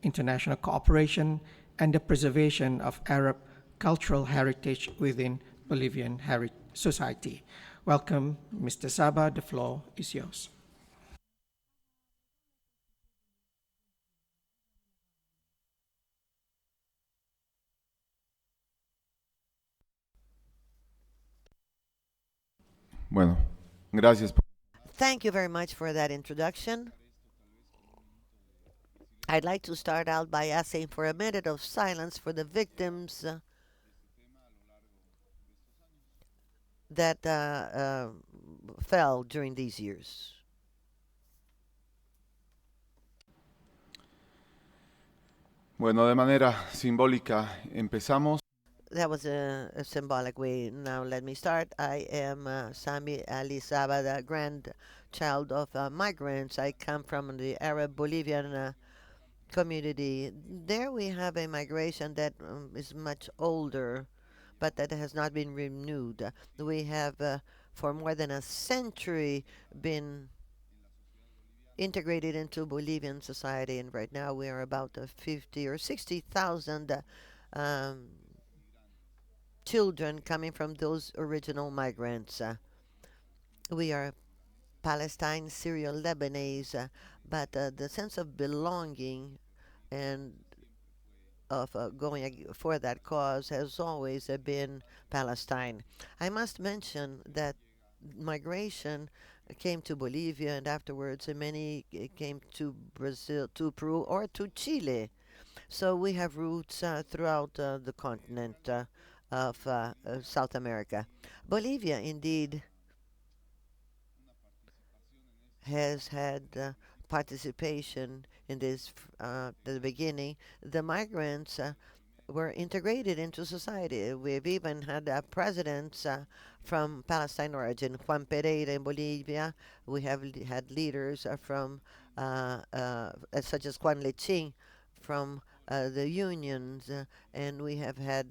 [SPEAKER 1] international cooperation, and the preservation of Arab cultural heritage within Bolivian society. Welcome, Mr. Saba. The floor is yours.
[SPEAKER 10] Bueno, gracias.
[SPEAKER 9] Thank you very much for that introduction. I'd like to start out by asking for a minute of silence for the victims that fell during these years.
[SPEAKER 10] Bueno, de manera simbólica empezamos.
[SPEAKER 9] That was a symbolic way. Now let me start. I am Sami Ali Saba, the grandchild of migrants. I come from the Arab Bolivian community. There we have a migration that is much older, but that has not been renewed. We have, for more than a century, been integrated into Bolivian society, and right now we are about 50 or 60,000 um, children coming from those original migrants. We are Palestine, Syria, Lebanese, but the sense of belonging and of going for that cause has always been Palestine. I must mention that migration came to Bolivia, and afterwards many came to Brazil, to Peru, or to Chile. So we have roots throughout the continent of South America. Bolivia, indeed, has had participation in this at the beginning. The migrants were integrated into society. We've even had presidents from Palestine origin, Juan Pereira in Bolivia. We have had leaders from such as Juan Leching from the unions, and we have had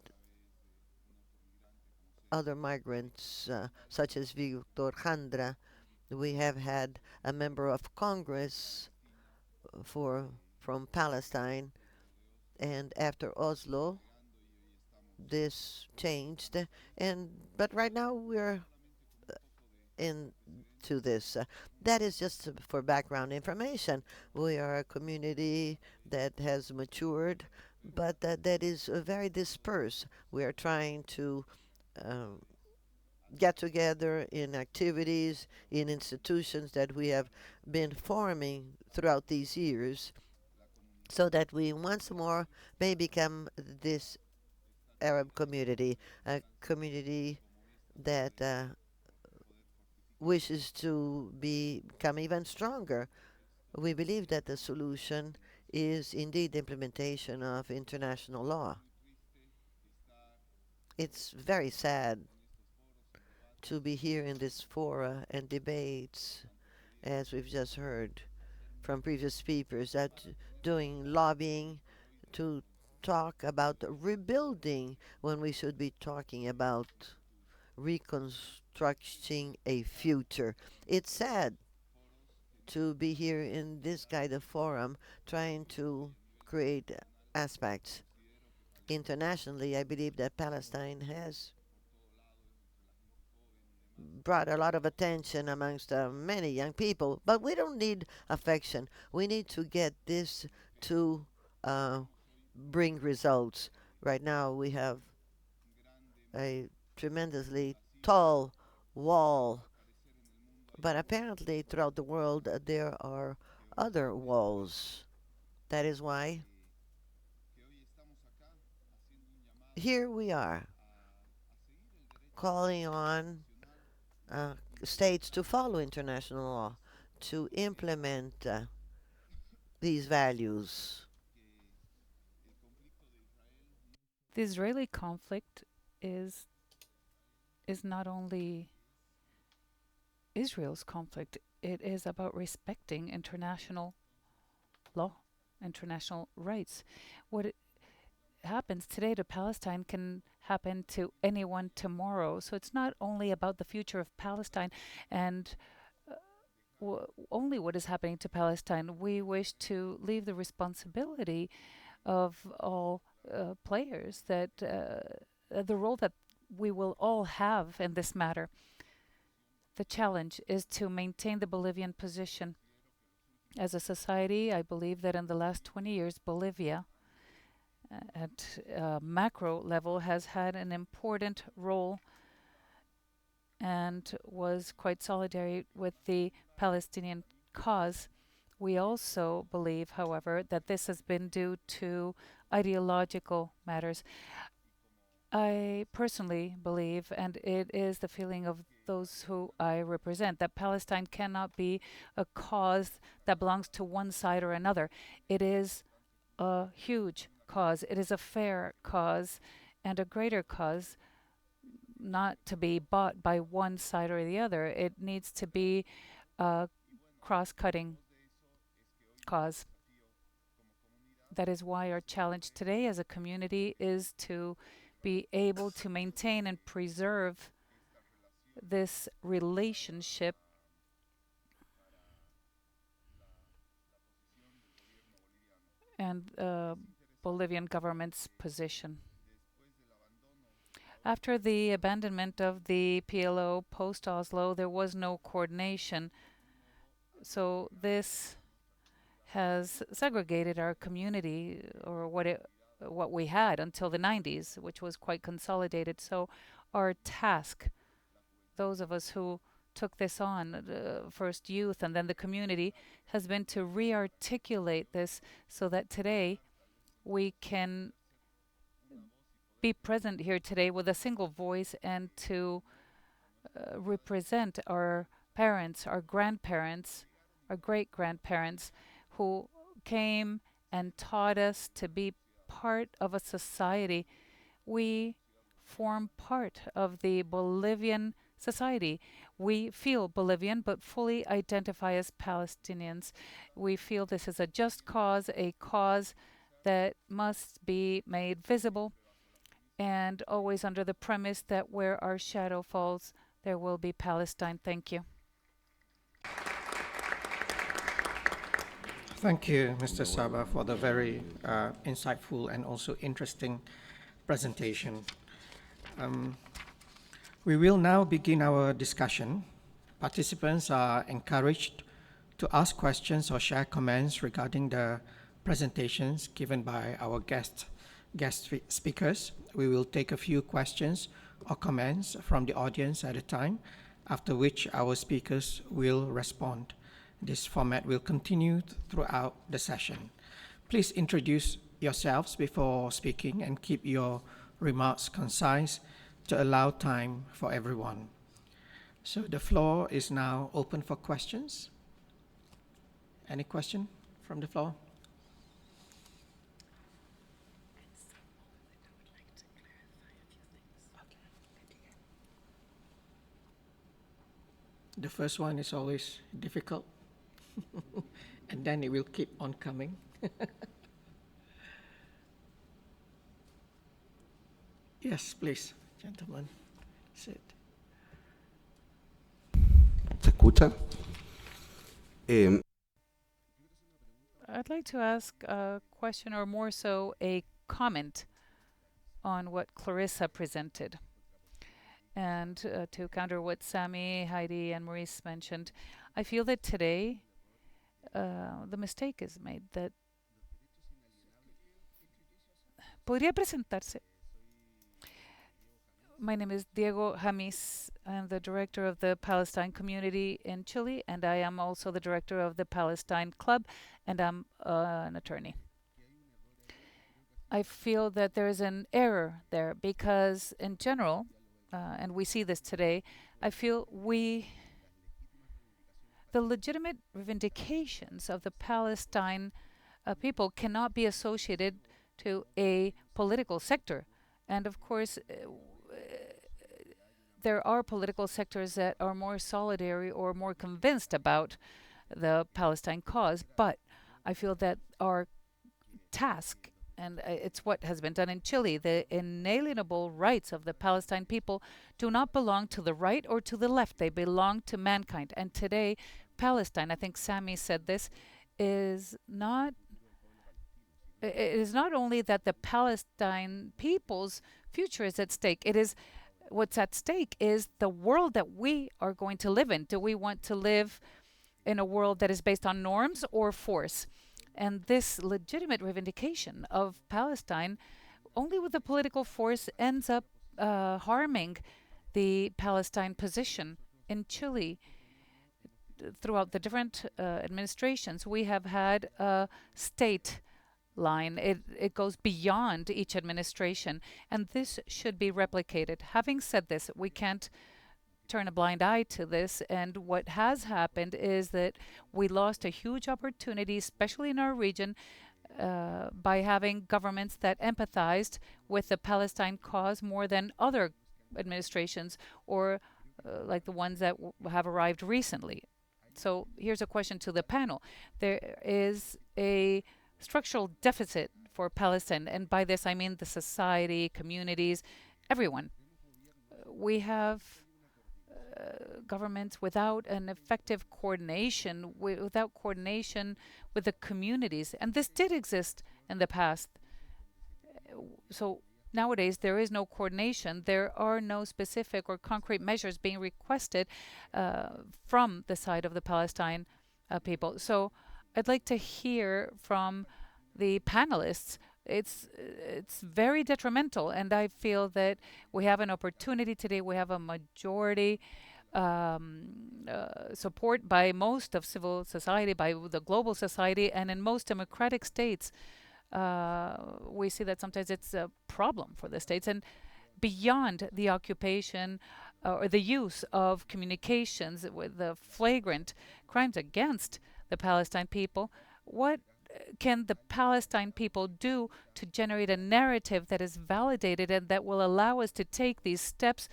[SPEAKER 9] other migrants such as Victor Jandra. We have had a member of Congress for from Palestine, and after Oslo, this changed. And but right now we're into this. That is just for background information. We are a community that has matured, but that is very dispersed. We are trying to um, get together in activities, in institutions that we have been forming throughout these years, so that we once more may become this Arab community, a community that wishes to become even stronger. We believe that the solution is indeed the implementation of international law. It's very sad to be here in this fora and debates, as we've just heard from previous speakers, that doing lobbying to talk about rebuilding when we should be talking about reconstructing a future. It's sad to be here in this kind of forum trying to create aspects. Internationally, I believe that Palestine has brought a lot of attention amongst many young people, but we don't need affection. We need to get this to uh, bring results. Right now, we have a tremendously tall wall, but apparently throughout the world there are other walls. That is why here we are calling on uh, states to follow international law, to implement these values.
[SPEAKER 3] The Israeli conflict is is not only Israel's conflict, it is about respecting international law, international rights. What happens today to Palestine can happen to anyone tomorrow. So it's not only about the future of Palestine and only what is happening to Palestine. We wish to leave the responsibility of all players, that the role that we will all have in this matter. The challenge is to maintain the Bolivian position. As a society, I believe that in the last 20 years, Bolivia at macro level has had an important role and was quite solidary with the Palestinian cause. We also believe, however, that this has been due to ideological matters. I personally believe, and it is the feeling of those who I represent, that Palestine cannot be a cause that belongs to one side or another. It is a huge cause. It is a fair cause and a greater cause, not to be bought by one side or the other. It needs to be a cross-cutting cause. That is why our challenge today as a community is to be able to maintain and preserve this relationship and Bolivian government's position. After the abandonment of the PLO post-Oslo, there was no coordination. So this has segregated our community, or what we had until the 90s, which was quite consolidated. So our task, those of us who took this on, first youth and then the community, has been to re-articulate this so that today we can be present here today with a single voice and to represent our parents, our grandparents, our great-grandparents who came and taught us to be part of a society. We form part of the Bolivian society. We feel Bolivian but fully identify as Palestinians. We feel this is a just cause, a cause that must be made visible, and always under the premise that where our shadow falls, there will be Palestine. Thank you.
[SPEAKER 1] Thank you, Mr. Saba, for the very insightful and also interesting presentation. We will now begin our discussion. Participants are encouraged to ask questions or share comments regarding the presentations given by our guest speakers. We will take a few questions or comments from the audience at a time, after which our speakers will respond. This format will continue throughout the session. Please introduce yourselves before speaking and keep your remarks concise to allow time for everyone. So the floor is now open for questions. Any question from the floor? The first one is always difficult, and then it will keep on coming. Yes, please, gentlemen, sit.
[SPEAKER 11] ¿Se escucha?
[SPEAKER 3] I'd like to ask a question, or more so a comment, on what Clarissa presented. And to counter what Sammy, Heidi, and Maurice mentioned, I feel that today the mistake is made that podría presentarse. My name is Diego Jamis. I'm the director of the Palestine community in Chile, and I am also the director of the Palestine Club, and I'm an attorney. I feel that there is an error there because, in general, and we see this today, I feel the legitimate reivindications of the Palestine people cannot be associated to a political sector. And of course, there are political sectors that are more solidary or more convinced about the Palestine cause, but I feel that our task, and it's what has been done in Chile, the inalienable rights of the Palestine people do not belong to the right or to the left. They belong to mankind. And today, Palestine, I think Sammy said this, is not only that the Palestine people's future is at stake, it is what's at stake is the world that we are going to live in. Do we want to live in a world that is based on norms or force? And this legitimate reivindication of Palestine, only with the political force, ends up harming the Palestine position. In Chile, throughout the different administrations, we have had a state line. It goes beyond each administration, and this should be replicated. Having said this, we can't turn a blind eye to this, and what has happened is that we lost a huge opportunity, especially in our region, by having governments that empathized with the Palestine cause more than other administrations, or like the ones that have arrived recently. So here's a question to the panel. There is a structural deficit for Palestine, and by this I mean the society, communities, everyone. We have governments without an effective coordination, without coordination with the communities, and this did exist in the past. So nowadays there is no coordination. There are no specific or concrete measures being requested from the side of the Palestine people. So I'd like to hear from the panelists. It's very detrimental, and I feel that we have an opportunity today. We have a majority support by most of civil society, by the global society, and in most democratic states, we see that sometimes it's a problem for the states. And beyond the occupation or the use of communications with the flagrant crimes against the Palestine people, what can the Palestine people do to generate a narrative that is validated and that will allow us to take these steps,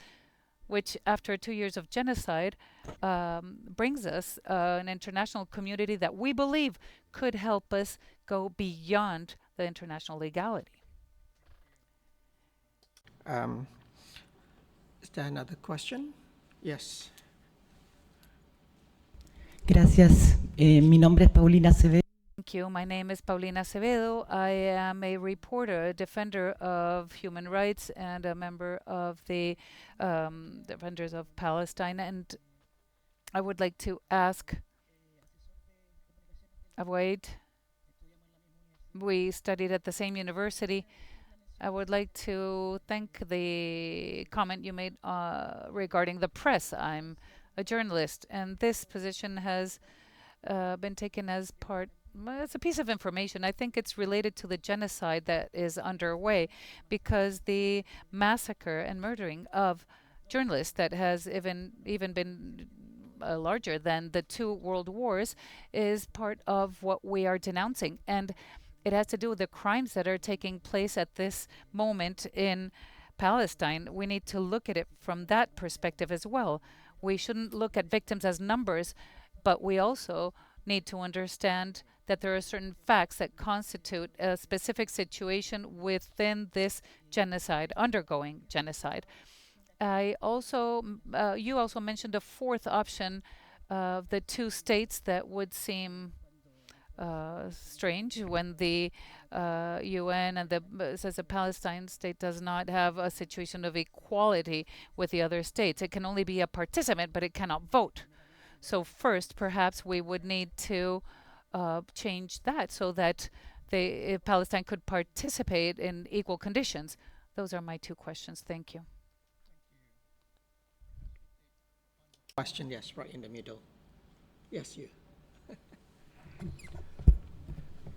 [SPEAKER 3] which after 2 years of genocide brings us an international community that we believe could help us go beyond the international legality?
[SPEAKER 1] Is there another question? Yes.
[SPEAKER 12] Gracias. Mi nombre es Paulina Acevedo.
[SPEAKER 3] Thank you. My name is Paulina Acevedo. I am a reporter, a defender of human rights, and a member of the Defenders of Palestine. And I would like to ask Avoid. We studied at the same university, I would like to thank the comment you made regarding the press. I'm a journalist, and this position has been taken as part. It's a piece of information. I think it's related to the genocide that is underway, because the massacre and murdering of journalists that has even been larger than the two world wars is part of what we are denouncing, and it has to do with the crimes that are taking place at this moment in Palestine. We need to look at it from that perspective as well. We shouldn't look at victims as numbers, but we also need to understand that there are certain facts that constitute a specific situation within this genocide, undergoing genocide. I also, you also mentioned a fourth option of the two states that would seem strange when the UN and says the Palestine state does not have a situation of equality with the other states. It can only be a participant, but it cannot vote. So first, perhaps we would need to change that so that Palestine could participate in equal conditions. Those are my two questions. Thank you.
[SPEAKER 1] Question, yes, right in the middle. Yes, you.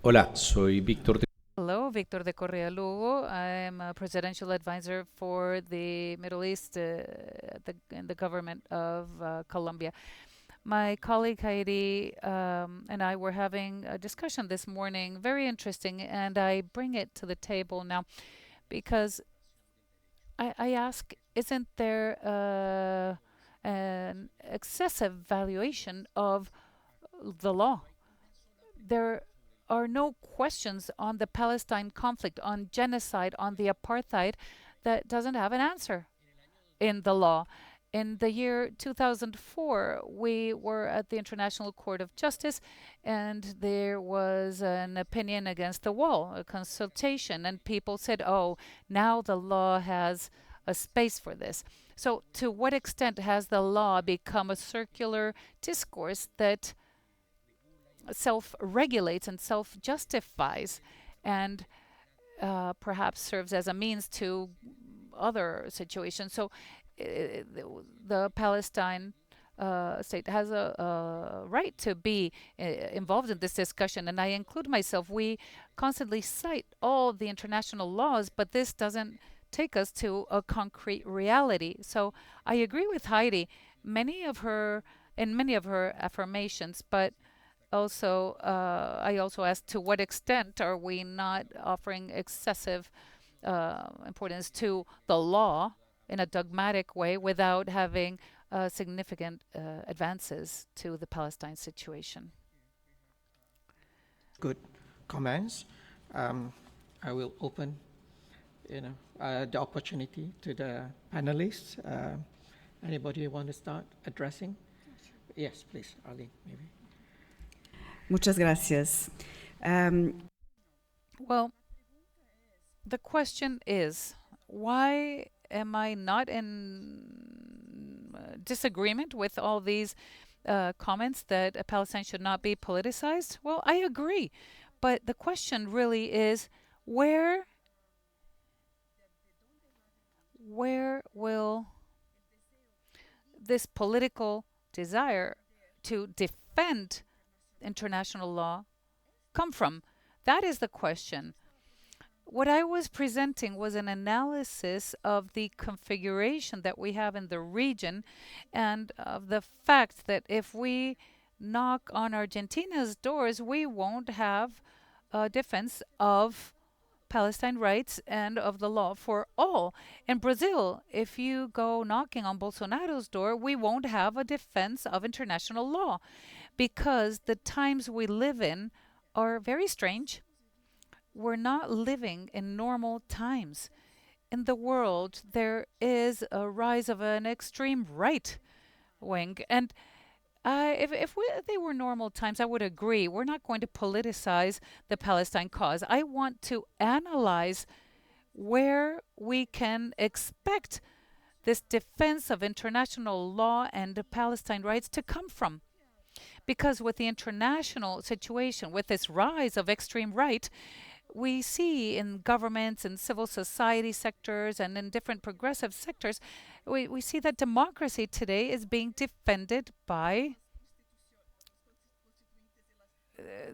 [SPEAKER 11] Hola, soy Víctor.
[SPEAKER 3] Hello, Victor de Correa Lugo. I'm a presidential advisor for the Middle East in the government of Colombia. My colleague Heidi and I were having a discussion this morning, very interesting, and I bring it to the table now because I ask, isn't there an excessive valuation of the law? There are no questions on the Palestine conflict, on genocide, on the apartheid that doesn't have an answer in the law. In the year 2004, we were at the International Court of Justice, and there was an opinion against the wall, a consultation, and people said, oh, now the law has a space for this. So to what extent has the law become a circular discourse that self-regulates and self-justifies and perhaps serves as a means to other situations? So the Palestine state has a right to be involved in this discussion, and I include myself. We constantly cite all the international laws, but this doesn't take us to a concrete reality. So I agree with Heidi in many of her affirmations, but also I also asked, to what extent are we not offering excessive importance to the law in a dogmatic way without having significant advances to the Palestine situation?
[SPEAKER 1] Good comments. I will open the opportunity to the panelists. Anybody want to start addressing? Yes, please, Arlene, maybe.
[SPEAKER 7] Muchas gracias.
[SPEAKER 3] Well, the question is, why am I not in disagreement with all these comments that Palestine should not be politicized? Well, I agree. But the question really is, where will this political desire to defend international law come from? That is the question. What I was presenting was an analysis of the configuration that we have in the region and of the fact that if we knock on Argentina's doors, we won't have a defense of Palestine rights and of the law for all. In Brazil, if you go knocking on Bolsonaro's door, we won't have a defense of international law because the times we live in are very strange. We're not living in normal times. In the world, there is a rise of an extreme right wing. And if they were normal times, I would agree. We're not going to politicize the Palestine cause. I want to analyze where we can expect this defense of international law and Palestine rights to come from. Because with the international situation, with this rise of extreme right, we see in governments and civil society sectors and in different progressive sectors, we see that democracy today is being defended by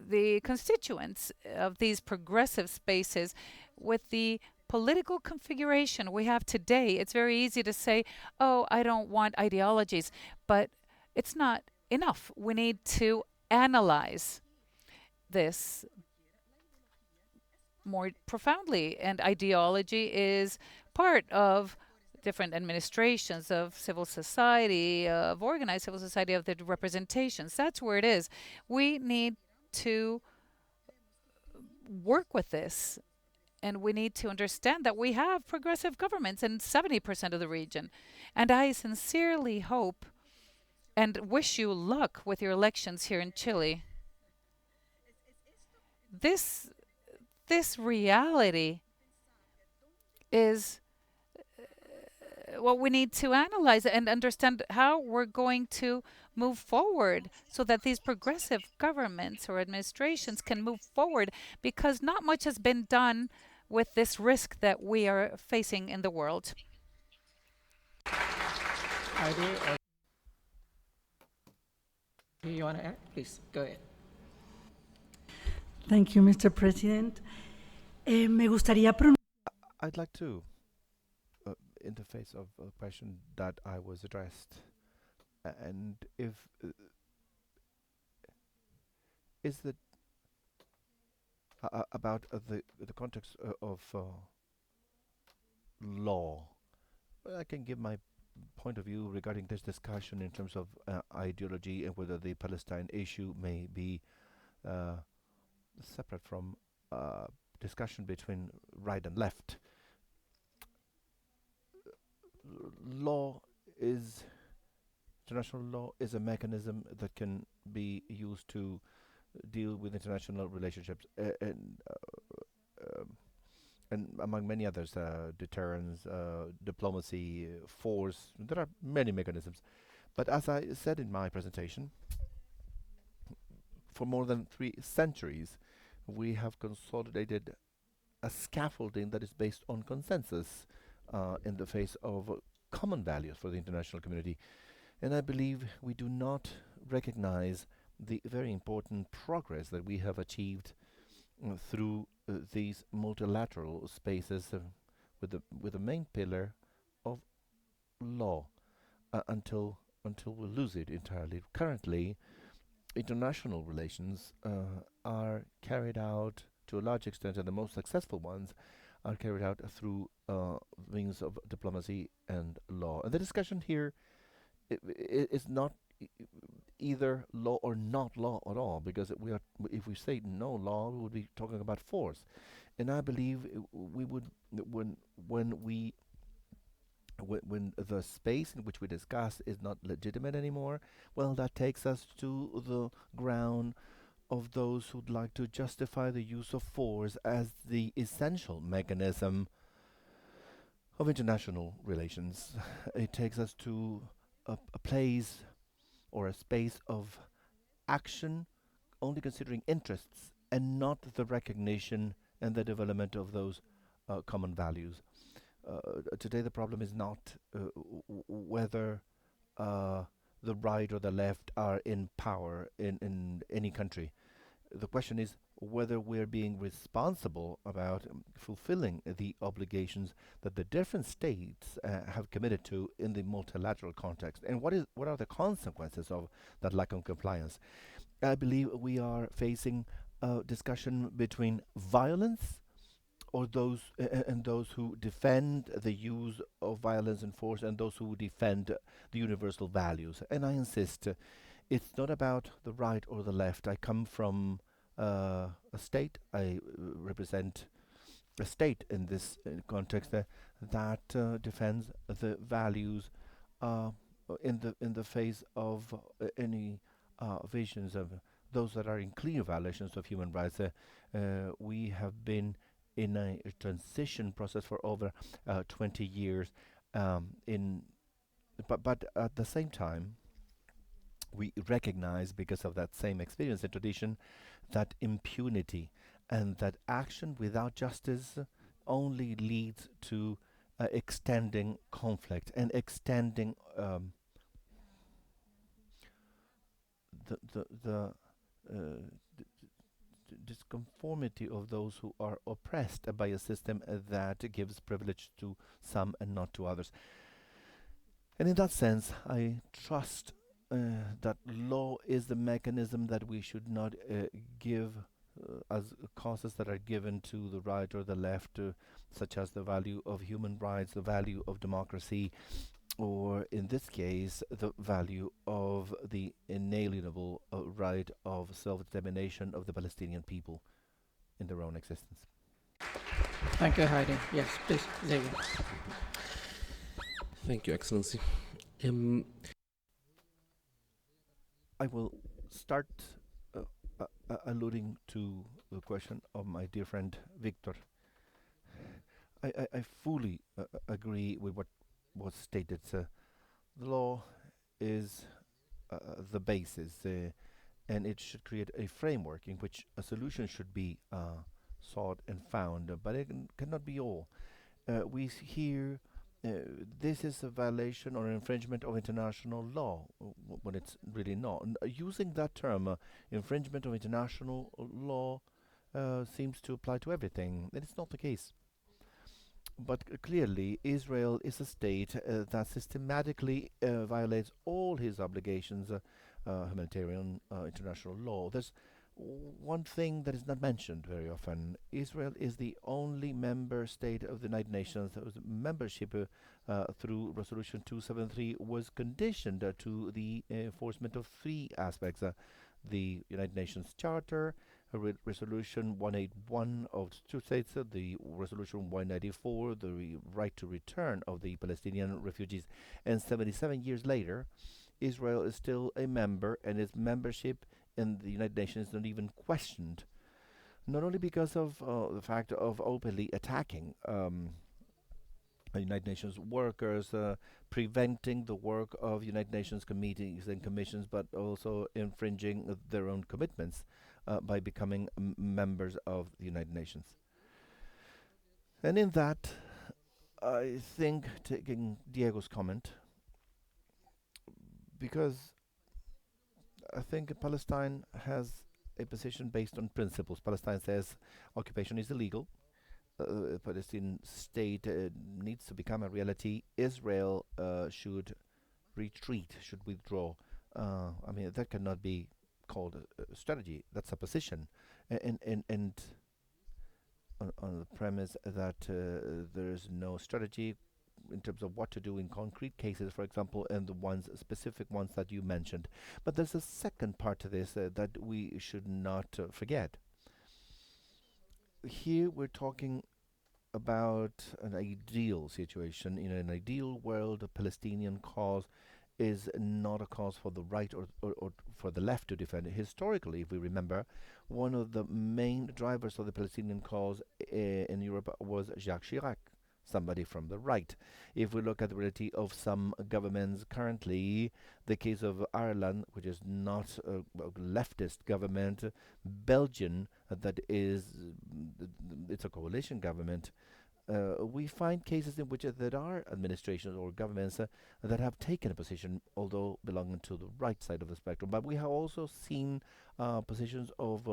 [SPEAKER 3] the constituents of these progressive spaces. With the political configuration we have today, it's very easy to say, oh, I don't want ideologies, but it's not enough. We need to analyze this more profoundly, and ideology is part of different administrations of civil society, of organized civil society, of the representations. That's where it is. We need to work with this, and we need to understand that we have progressive governments in 70% of the region. And I sincerely hope and wish you luck with your elections here in Chile. This reality is what we need to analyze and understand how we're going to move forward so that these progressive governments or administrations can move forward, because not much has been done with this risk that we are facing in the world.
[SPEAKER 1] Do you want to add? Please, go ahead.
[SPEAKER 8] Thank you, Mr. President. Me gustaría
[SPEAKER 4] I'd like to in the face of a question that I was addressed, and if is that about the context of law. Well, I can give my point of view regarding this discussion in terms of ideology and whether the Palestine issue may be separate from discussion between right and left. International law is a mechanism that can be used to deal with international relationships and among many others, deterrence, diplomacy, force. There are many mechanisms. But as I said in my presentation, for more than 3 centuries, we have consolidated a scaffolding that is based on consensus in the face of common values for the international community. And I believe we do not recognize the very important progress that we have achieved through these multilateral spaces with the main pillar of law until we lose it entirely. Currently, international relations are carried out to a large extent, and the most successful ones are carried out through means of diplomacy and law. And the discussion here is not either law or not law at all, because if we say no law, we would be talking about force. And I believe we would when the space in which we discuss is not legitimate anymore, well, that takes us to the ground of those who'd like to justify the use of force as the essential mechanism of international relations. It takes us to a place or a space of action only considering interests and not the recognition and the development of those common values. Today the problem is not whether the right or the left are in power in any country. The question is whether we're being responsible about fulfilling the obligations that the different states have committed to in the multilateral context, and what are the consequences of that lack of compliance. I believe we are facing a discussion between violence or those who defend the use of violence and force, and those who defend the universal values. And I insist, it's not about the right or the left. I come from a state. I represent a state in this context that defends the values in the face of any visions of those that are in clear violations of human rights. We have been in a transition process for over 20 years. But at the same time, we recognize, because of that same experience and tradition, that impunity and that action without justice only leads to extending conflict and extending the disconformity of those who are oppressed by a system that gives privilege to some and not to others. And in that sense, I trust that law is the mechanism that we should not give as causes that are given to the right or the left, such as the value of human rights, the value of democracy, or in this case, the value of the inalienable right of self-determination of the Palestinian people in their own existence.
[SPEAKER 1] Thank you, Heidi. Yes, please, Xavier.
[SPEAKER 5] Thank you, Excellency.
[SPEAKER 4] I will start alluding to the question of my dear friend Victor. I fully agree with what was stated. The law is the basis, and it should create a framework in which a solution should be sought and found, but it cannot be all. We hear this is a violation or infringement of international law when it's really not. Using that term, infringement of international law, seems to apply to everything, and it's not the case. But clearly, Israel is a state that systematically violates all his obligations, humanitarian international law. There's one thing that is not mentioned very often. Israel is the only member state of the United Nations whose membership through Resolution 273 was conditioned to the enforcement of three aspects. The United Nations Charter, Resolution 181 of two states, the Resolution 194, the right to return of the Palestinian refugees. And 77 years later, Israel is still a member, and its membership in the United Nations is not even questioned. Not only because of the fact of openly attacking United Nations workers, preventing the work of United Nations committees and commissions, but also infringing their own commitments by becoming members of the United Nations. And in that, I think, taking Diego's comment, because I think Palestine has a position based on principles. Palestine says occupation is illegal. Palestinian state needs to become a reality. Israel should retreat, should withdraw. I mean, that cannot be called a strategy. That's a position. And on the premise that there is no strategy in terms of what to do in concrete cases, for example, and the specific ones that you mentioned. But there's a second part to this that we should not forget. Here we're talking about an ideal situation. In an ideal world, a Palestinian cause is not a cause for the right or for the left to defend. Historically, if we remember, one of the main drivers of the Palestinian cause in Europe was Jacques Chirac, somebody from the right. If we look at the reality of some governments currently, the case of Ireland, which is not a leftist government, Belgium, that is, it's a coalition government, we find cases in which there are administrations or governments that have taken a position, although belonging to the right side of the spectrum. But we have also seen positions of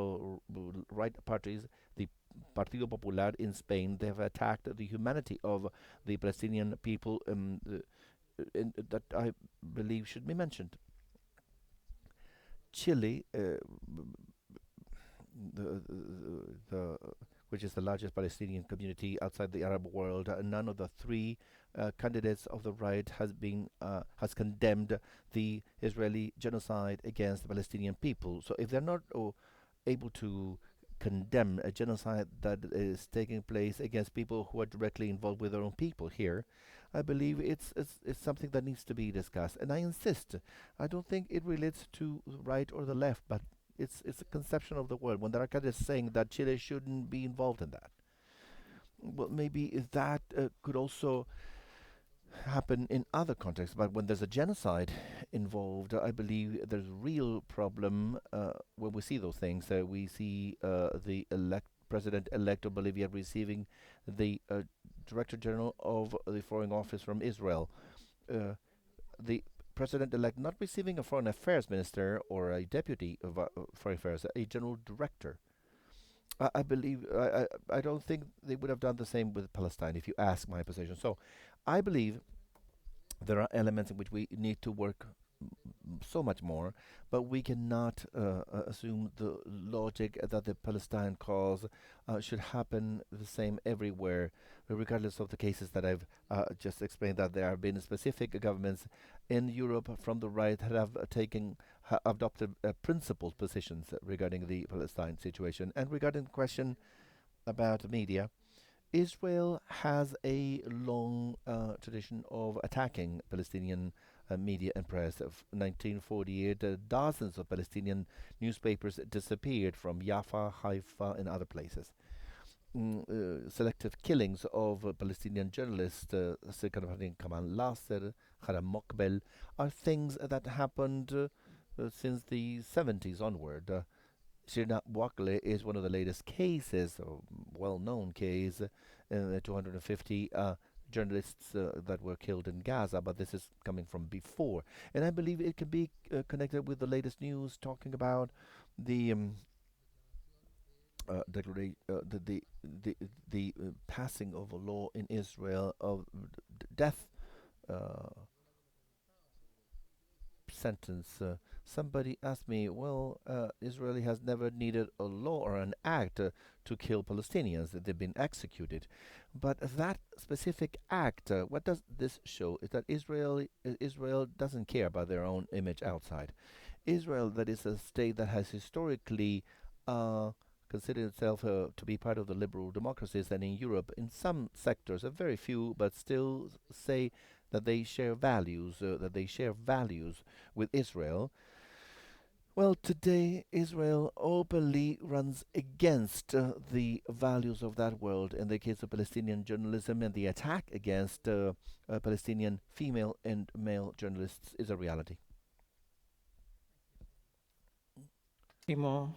[SPEAKER 4] right parties. The Partido Popular in Spain, they have attacked the humanity of the Palestinian people, that I believe should be mentioned. Chile, which is the largest Palestinian community outside the Arab world, none of the three candidates of the right has condemned the Israeli genocide against the Palestinian people. So if they're not able to condemn a genocide that is taking place against people who are directly involved with their own people here, I believe it's something that needs to be discussed. And I insist, I don't think it relates to the right or the left, but it's a conception of the world. When there are candidates saying that Chile shouldn't be involved in that, well, maybe that could also happen in other contexts. But when there's a genocide involved, I believe there's a real problem when we see those things. We see the President-elect of Bolivia receiving the Director General of the Foreign Office from Israel. The President-elect not receiving a Foreign Affairs Minister or a Deputy of Foreign Affairs, a General Director. I believe, I don't think they would have done the same with Palestine, if you ask my position. So I believe there are elements in which we need to work so much more, but we cannot assume the logic that the Palestine cause should happen the same everywhere, regardless of the cases that I've just explained, that there have been specific governments in Europe from the right that have adopted principled positions regarding the Palestine situation. And regarding the question about media, Israel has a long tradition of attacking Palestinian media and press. Of 1948, dozens of Palestinian newspapers disappeared from Jaffa, Haifa, and other places. Selective killings of Palestinian journalists, Kamal Lasser, Haram Mokbel, are things that happened since the 70s onward. Shirna Wakle is one of the latest cases, a well-known case, 250 journalists that were killed in Gaza, but this is coming from before. And I believe it can be connected with the latest news talking about the passing of a law in Israel of death sentence. Somebody asked me, well, Israel has never needed a law or an act to kill Palestinians. They've been executed. But that specific act, what does this show? Is that Israel doesn't care about their own image outside. Israel, that is a state that has historically considered itself to be part of the liberal democracies, and in Europe, in some sectors, a very few, but still say that they share values, with Israel. Well, today Israel openly runs against the values of that world in the case of Palestinian journalism, and the attack against Palestinian female and male journalists is a reality.
[SPEAKER 1] Any more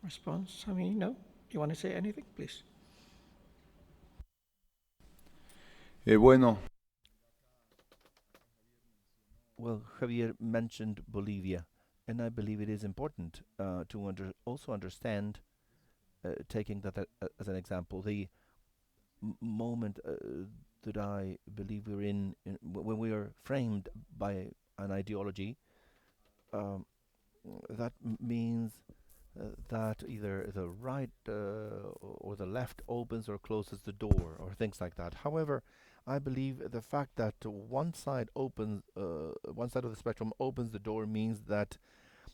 [SPEAKER 1] response? I mean, no? You want to say anything, please?
[SPEAKER 10] Bueno.
[SPEAKER 4] Well, Javier mentioned Bolivia, and I believe it is important to also understand, taking that as an example, the moment that I believe we're in when we are framed by an ideology, that means that either the right or the left opens or closes the door, or things like that. However, I believe the fact that one side of the spectrum opens the door means that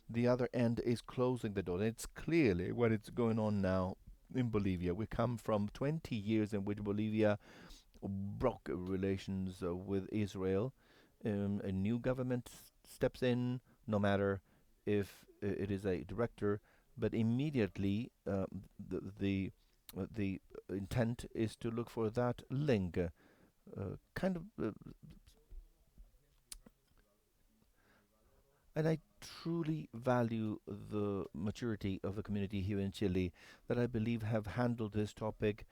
[SPEAKER 4] the other end is closing the door. And it's clearly what is going on now in Bolivia. We come from 20 years in which Bolivia broke relations with Israel. A new government steps in, no matter if it is a director, but immediately the intent is to look for that link. And I truly value the maturity of the community here in Chile, that I believe have handled this topic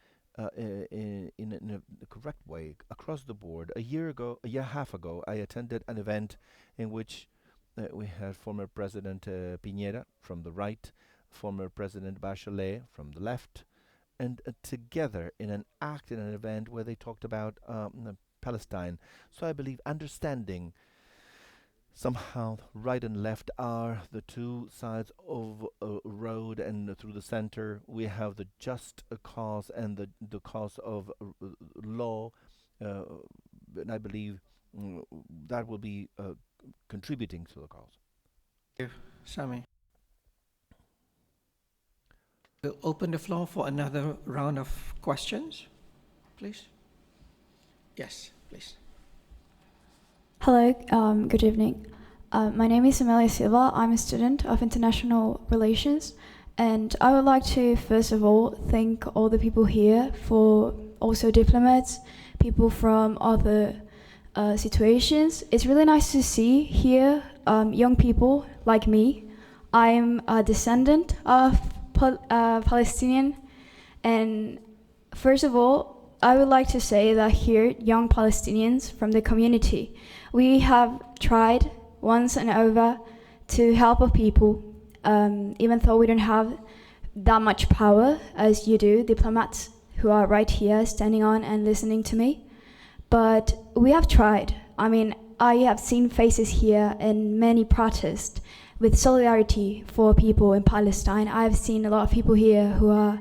[SPEAKER 4] in a correct way across the board. A year and a half ago, I attended an event in which we had former President Piñera from the right, former President Bachelet from the left, and together in an event where they talked about Palestine. So I believe understanding somehow right and left are the two sides of a road, and through the center we have the just cause and the cause of law, and I believe that will be contributing to the cause.
[SPEAKER 1] Thank you, Sami. We'll open the floor for another round of questions, please. Yes, please.
[SPEAKER 13] Hello, good evening. My name is Amelia Silva. I'm a student of International Relations, and I would like to first of all thank all the people here, for also diplomats, people from other situations. It's really nice to see here young people like me. I'm a descendant of Palestinian, And first of all, I would like to say that here, young Palestinians from the community, we have tried once and over to help our people, even though we don't have that much power as you do, diplomats who are right here standing on and listening to me. But we have tried. I mean, I have seen faces here in many protests with solidarity for people in Palestine. I've seen a lot of people here who are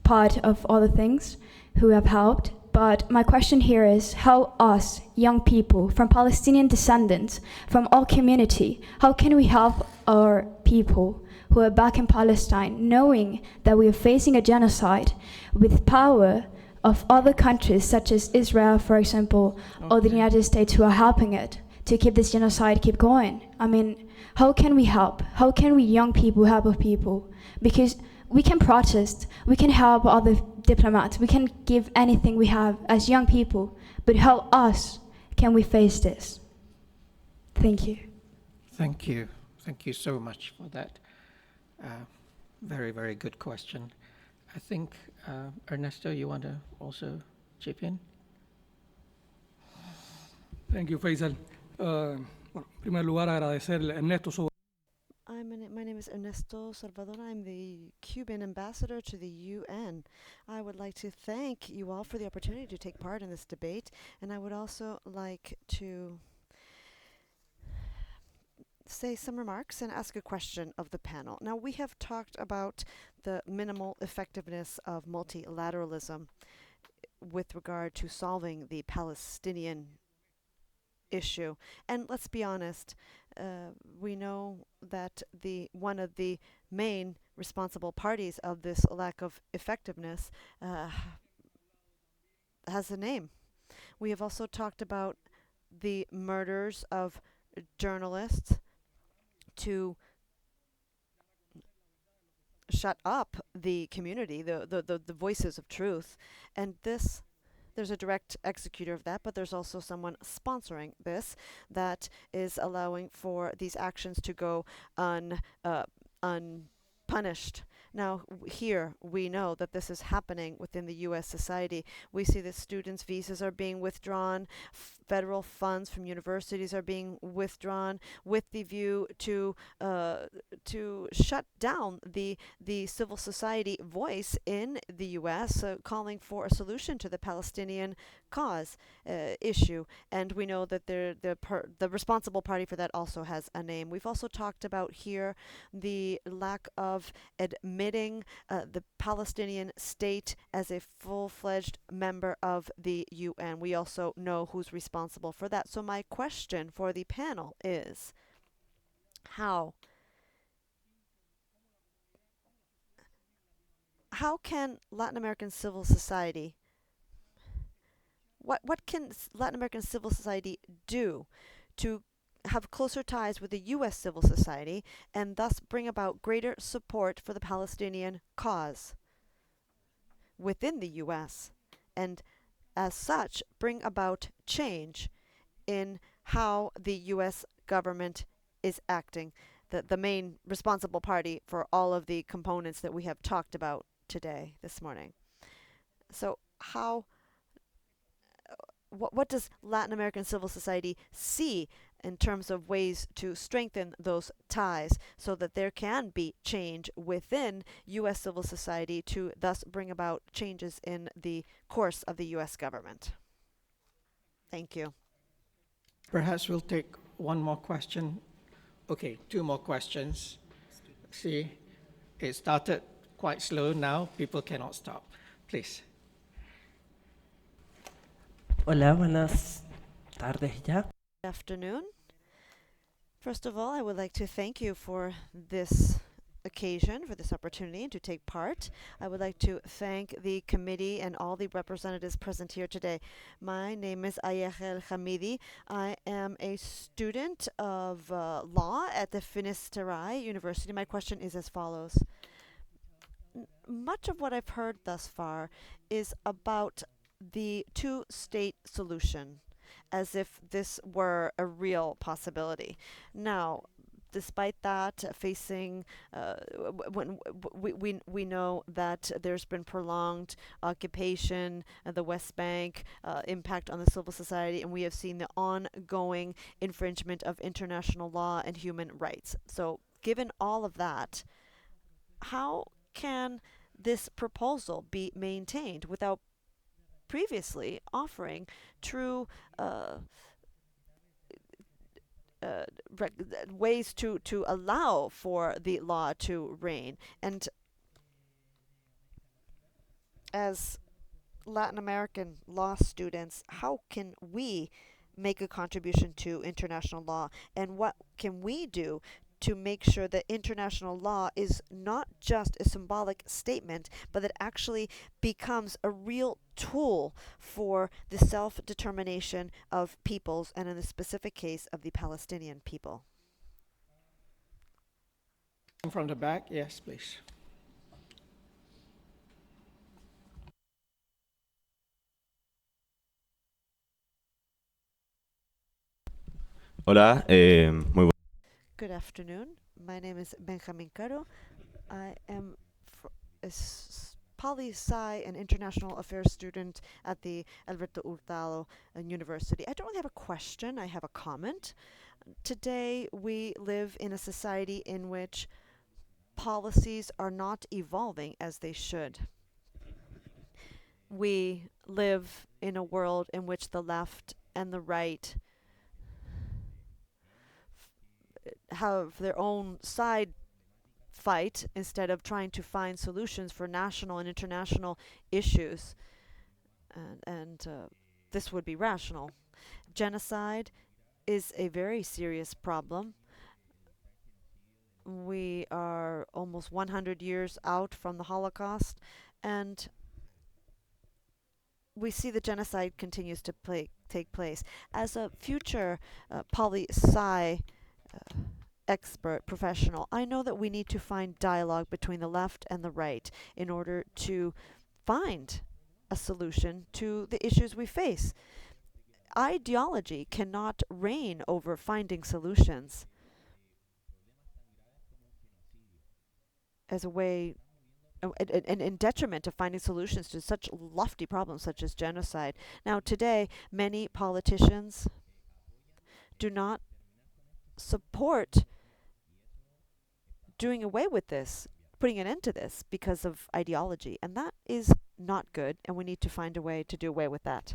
[SPEAKER 13] part of other things who have helped. But my question here is how us, young people from Palestinian descendants, from our community, how can we help our people who are back in Palestine, knowing that we are facing a genocide with power of other countries such as Israel, for example, or the United States who are helping it to keep this genocide keep going? I mean, how can we help? How can we young people help our people? Because we can protest, we can help other diplomats, we can give anything we have as young people, but how us can we face this? Thank you.
[SPEAKER 1] Thank you. Thank you so much for that. Very, very good question. I think, Ernesto, you want to also chip in?
[SPEAKER 14] Thank you, Faisal. Bueno, en primer lugar, agradecerle a Ernesto sobre
[SPEAKER 6] My name is Ernesto Salvador. I'm the Cuban ambassador to the UN. I would like to thank you all for the opportunity to take part in this debate, and I would also like to say some remarks and ask a question of the panel. Now, we have talked about the minimal effectiveness of multilateralism with regard to solving the Palestinian issue. And let's be honest, we know that one of the main responsible parties of this lack of effectiveness has a name. We have also talked about the murders of journalists to shut up the community, the voices of truth. And there's a direct executor of that, but there's also someone sponsoring this that is allowing for these actions to go unpunished. Now, here we know that this is happening within the U.S. society. We see that students' visas are being withdrawn, federal funds from universities are being withdrawn, with the view to shut down the civil society voice in the U.S., calling for a solution to the Palestinian cause issue. And we know that the responsible party for that also has a name. We've also talked about here the lack of admitting the Palestinian state as a full-fledged member of the UN. We also know who's responsible for that. So my question for the panel is, how can Latin American civil society, what can Latin American civil society do to have closer ties with the U.S. civil society and thus bring about greater support for the Palestinian cause within the U.S. and as such bring about change in how the U.S. government is acting, the main responsible party for all of the components that we have talked about today, this morning? So what does Latin American civil society see in terms of ways to strengthen those ties so that there can be change within U.S. civil society to thus bring about changes in the course of the U.S. government? Thank you.
[SPEAKER 1] Perhaps we'll take one more question. Okay, two more questions. See, it started quite slow now. People cannot stop. Please.
[SPEAKER 12] Hola, buenas tardes ya.
[SPEAKER 6] Good afternoon. First of all, I would like to thank you for this occasion, for this opportunity to take part. I would like to thank the committee and all the representatives present here today. My name is Ayahel Hamidi. I am a student of law at the Finisterre University. My question is as follows. Much of what I've heard thus far is about the two-state solution, as if this were a real possibility. Now, despite that, facing when we know that there's been prolonged occupation of the West Bank, impact on the civil society, and we have seen the ongoing infringement of international law and human rights. So, given all of that, how can this proposal be maintained without previously offering true ways to allow for the law to reign? And as Latin American law students, how can we make a contribution to international law? And what can we do to make sure that international law is not just a symbolic statement, but that actually becomes a real tool for the self-determination of peoples, and in the specific case of the Palestinian people?
[SPEAKER 1] From the back, yes, please.
[SPEAKER 15] Hola, muy
[SPEAKER 6] Good afternoon. My name is Benjamin Caro. I am a poli-sci and international affairs student at the Alberto Hurtado University. I don't really have a question, I have a comment. Today, we live in a society in which policies are not evolving as they should. We live in a world in which the left and the right have their own side fight instead of trying to find solutions for national and international issues. And this would be rational. Genocide is a very serious problem. We are almost 100 years out from the Holocaust, and we see the genocide continues to take place. As a future poli-sci expert professional, I know that we need to find dialogue between the left and the right in order to find a solution to the issues we face. Ideology cannot reign over finding solutions as a way and in detriment of finding solutions to such lofty problems such as genocide. Now, today, many politicians do not support doing away with this, putting an end to this because of ideology, and that is not good, and we need to find a way to do away with that.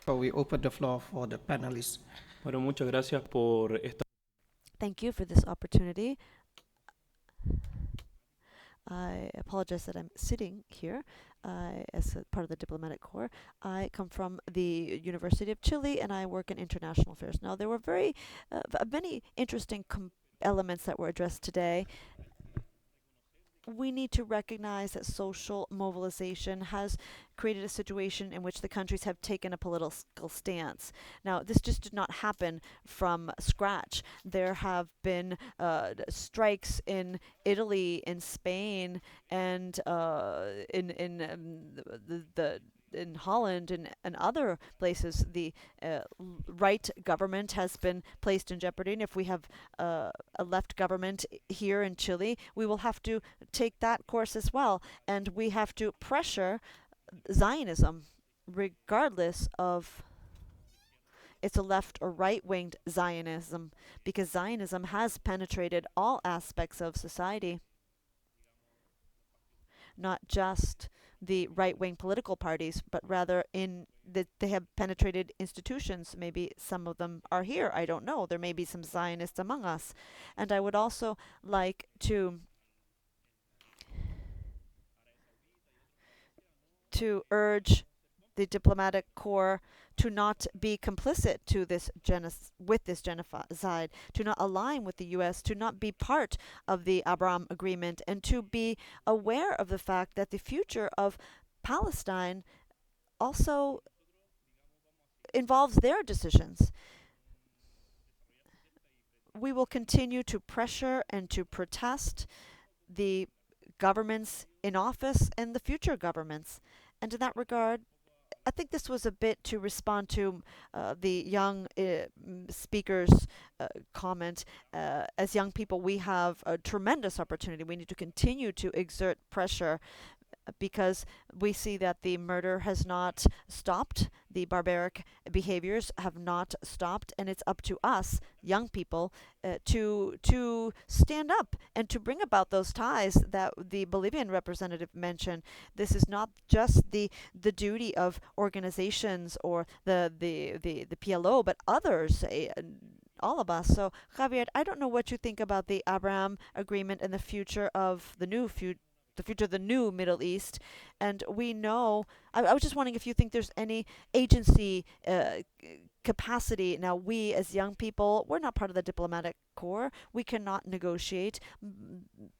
[SPEAKER 1] So we open the floor for the panelists.
[SPEAKER 16] Bueno, muchas gracias por esta.
[SPEAKER 6] Thank you for this opportunity. I apologize that I'm sitting here as a part of the diplomatic corps. I come from the University of Chile, and I work in international affairs. Now, there were many interesting elements that were addressed today. We need to recognize that social mobilization has created a situation in which the countries have taken a political stance. Now, this just did not happen from scratch. There have been strikes in Italy, in Spain, and in Holland and other places. The right government has been placed in jeopardy, and if we have a left government here in Chile, we will have to take that course as well, and we have to pressure Zionism, regardless of it's a left or right-winged Zionism, because Zionism has penetrated all aspects of society, not just the right-wing political parties, but rather in that they have penetrated institutions. Maybe some of them are here, I don't know. There may be some Zionists among us. And I would also like to urge the diplomatic corps to not be complicit to this genocide, to not align with the U.S., to not be part of the Abraham Agreement, and to be aware of the fact that the future of Palestine also involves their decisions. We will continue to pressure and to protest the governments in office and the future governments. And in that regard, I think this was a bit to respond to the young speaker's comment. As young people, we have a tremendous opportunity. We need to continue to exert pressure because we see that the murder has not stopped, the barbaric behaviors have not stopped, and it's up to us, young people, to stand up and to bring about those ties that the Bolivian representative mentioned. This is not just the duty of organizations or the PLO, but others. All of us. So, Javier, I don't know what you think about the Abraham Agreement and the future of the future of the new Middle East. And we know, I was just wondering if you think there's any agency capacity. Now, we as young people, we're not part of the diplomatic corps. We cannot negotiate.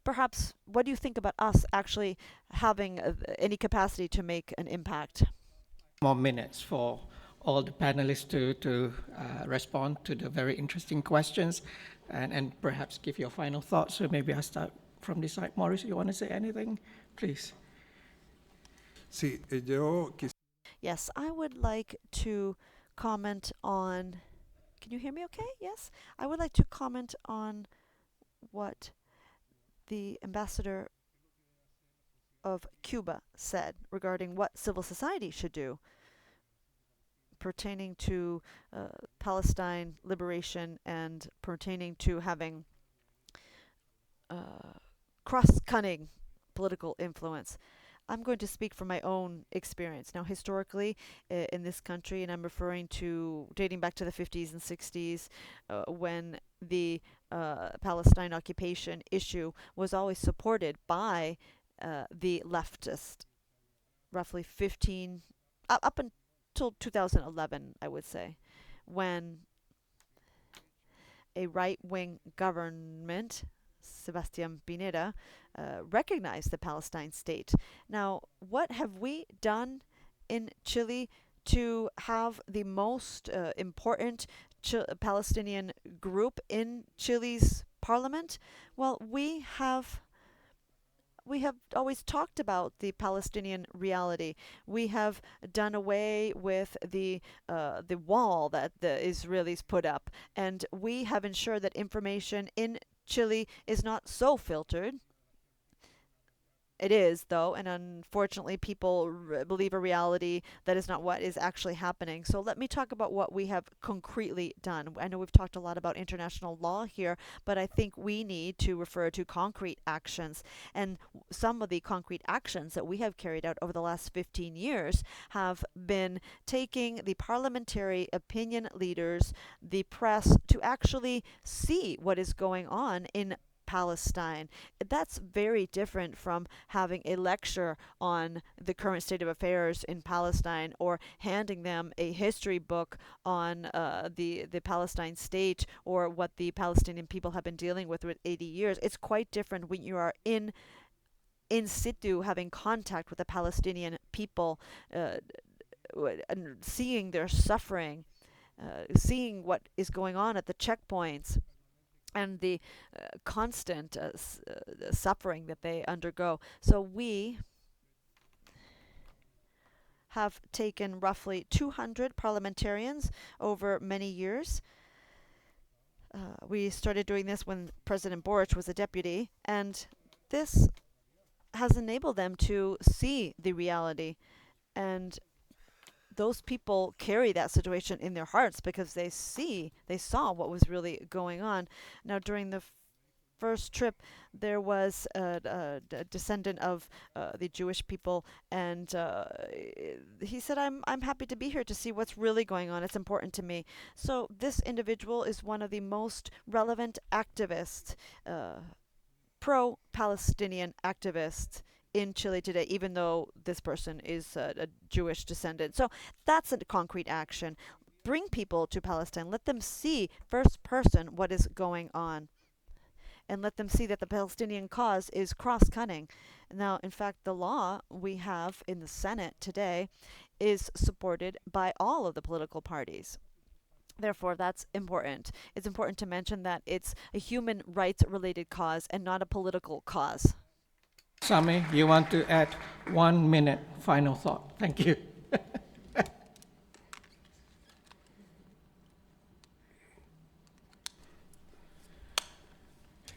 [SPEAKER 6] Perhaps, what do you think about us actually having any capacity to make an impact?
[SPEAKER 1] More minutes for all the panelists to respond to the very interesting questions and perhaps give your final thoughts. So maybe I start from this side. Maurice, you want to say anything? Please.
[SPEAKER 2] Sí,
[SPEAKER 6] Yes, I would like to comment on. Can you hear me okay? Yes? I would like to comment on what the ambassador of Cuba said regarding what civil society should do pertaining to Palestine liberation and pertaining to having cross-cutting political influence. I'm going to speak from my own experience. Now, historically, in this country, and I'm referring to dating back to the 50s and 60s, when the Palestine occupation issue was always supported by the leftist, roughly 15, up until 2011, I would say, when a right-wing government, Sebastián Pineda, recognized the Palestine state. Now, what have we done in Chile to have the most important Palestinian group in Chile's parliament? Well, we have always talked about the Palestinian reality. We have done away with the wall that the Israelis put up, and we have ensured that information in Chile is not so filtered. It is, though, and unfortunately people believe a reality that is not what is actually happening. So let me talk about what we have concretely done. I know we've talked a lot about international law here, but I think we need to refer to concrete actions. And some of the concrete actions that we have carried out over the last 15 years have been taking the parliamentary opinion leaders, the press, to actually see what is going on in Palestine. That's very different from having a lecture on the current state of affairs in Palestine or handing them a history book on the Palestine state or what the Palestinian people have been dealing with 80 years. It's quite different when you are in situ, having contact with the Palestinian people, and seeing their suffering, seeing what is going on at the checkpoints, and the constant suffering that they undergo. So we have taken roughly 200 parliamentarians over many years. We started doing this when President Boric was a deputy, and this has enabled them to see the reality. And those people carry that situation in their hearts because they saw what was really going on. Now, during the first trip, there was a descendant of the Jewish people, and he said, I'm happy to be here to see what's really going on. It's important to me. So this individual is one of the most relevant activists, pro-Palestinian activists in Chile today, even though this person is a Jewish descendant. So that's a concrete action. Bring people to Palestine. Let them see first person what is going on. And let them see that the Palestinian cause is cross-cutting. Now, in fact, the law we have in the Senate today is supported by all of the political parties. Therefore, that's important. It's important to mention that it's a human rights-related cause and not a political cause.
[SPEAKER 1] Sami, you want to add 1 minute final thought? Thank you.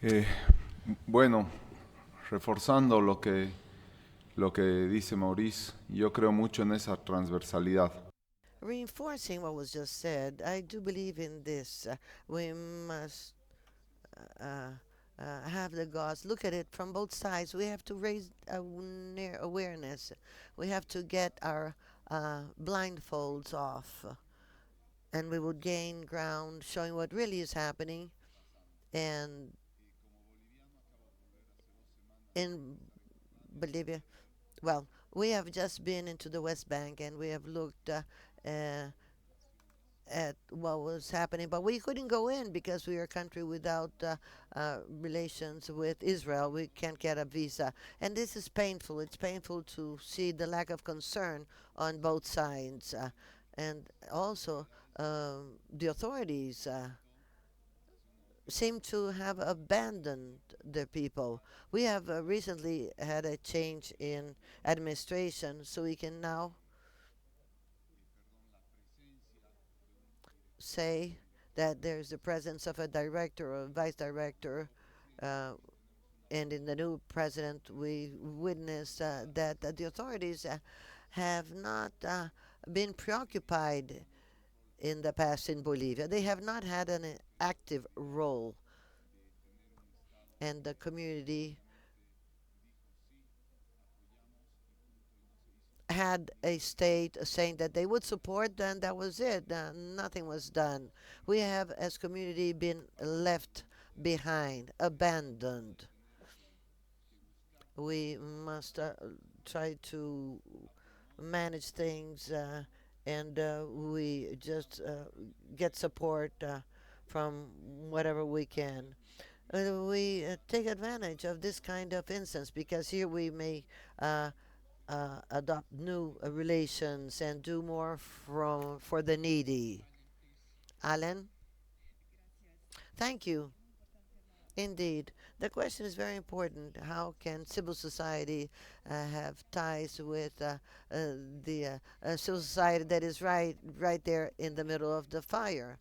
[SPEAKER 10] Eh, bueno, reforzando lo que dice Maurice, yo creo mucho en esa transversalidad.
[SPEAKER 9] Reinforcing what was just said, I do believe in this. We must uh, have the gods look at it from both sides. We have to raise awareness. We have to get our blindfolds off, and we will gain ground showing what really is happening. And in Bolivia, well, we have just been into the West Bank and we have looked uh, at what was happening, but we couldn't go in because we are a country without relations with Israel. We can't get a visa, and this is painful. It's painful to see the lack of concern on both sides, and also the authorities seem to have abandoned the people. We have recently had a change in administration, so we can now say that there's the presence of a director or a vice director, uh, and in the new president, we witnessed that the authorities have not been preoccupied in the past in Bolivia. They have not had an active role, and the community had a state saying that they would support, then that was it. Nothing was done. We have, as community, been left behind, abandoned. We must try to manage things, and we just get support from whatever we can. We take advantage of this kind of instance because here we may adopt new relations and do more for the needy. Alan, thank you. Indeed, the question is very important. How can civil society have ties with the civil society that is right there in the middle of the fire?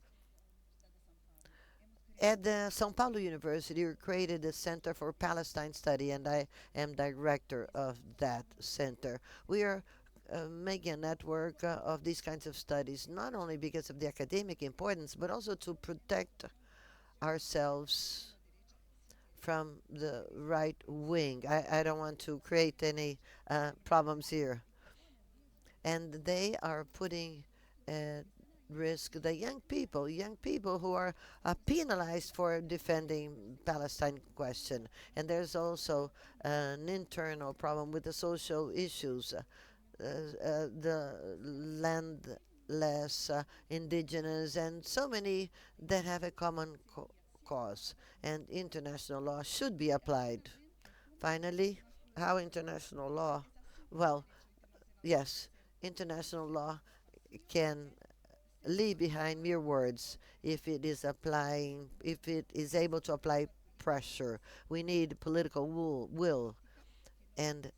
[SPEAKER 9] At the São Paulo University, we created a Center for Palestine Study, and I am director of that center. We are making a network of these kinds of studies, not only because of the academic importance, but also to protect ourselves from the right wing. I don't want to create any problems here. And they are putting at risk the young people who are penalized for defending Palestine question. And there's also an internal problem with the social issues, the landless, indigenous, and so many that have a common cause. And international law should be applied. Finally, how international law? Well, yes, international law can leave behind mere words if it is applying, if it is able to apply pressure. We need political will and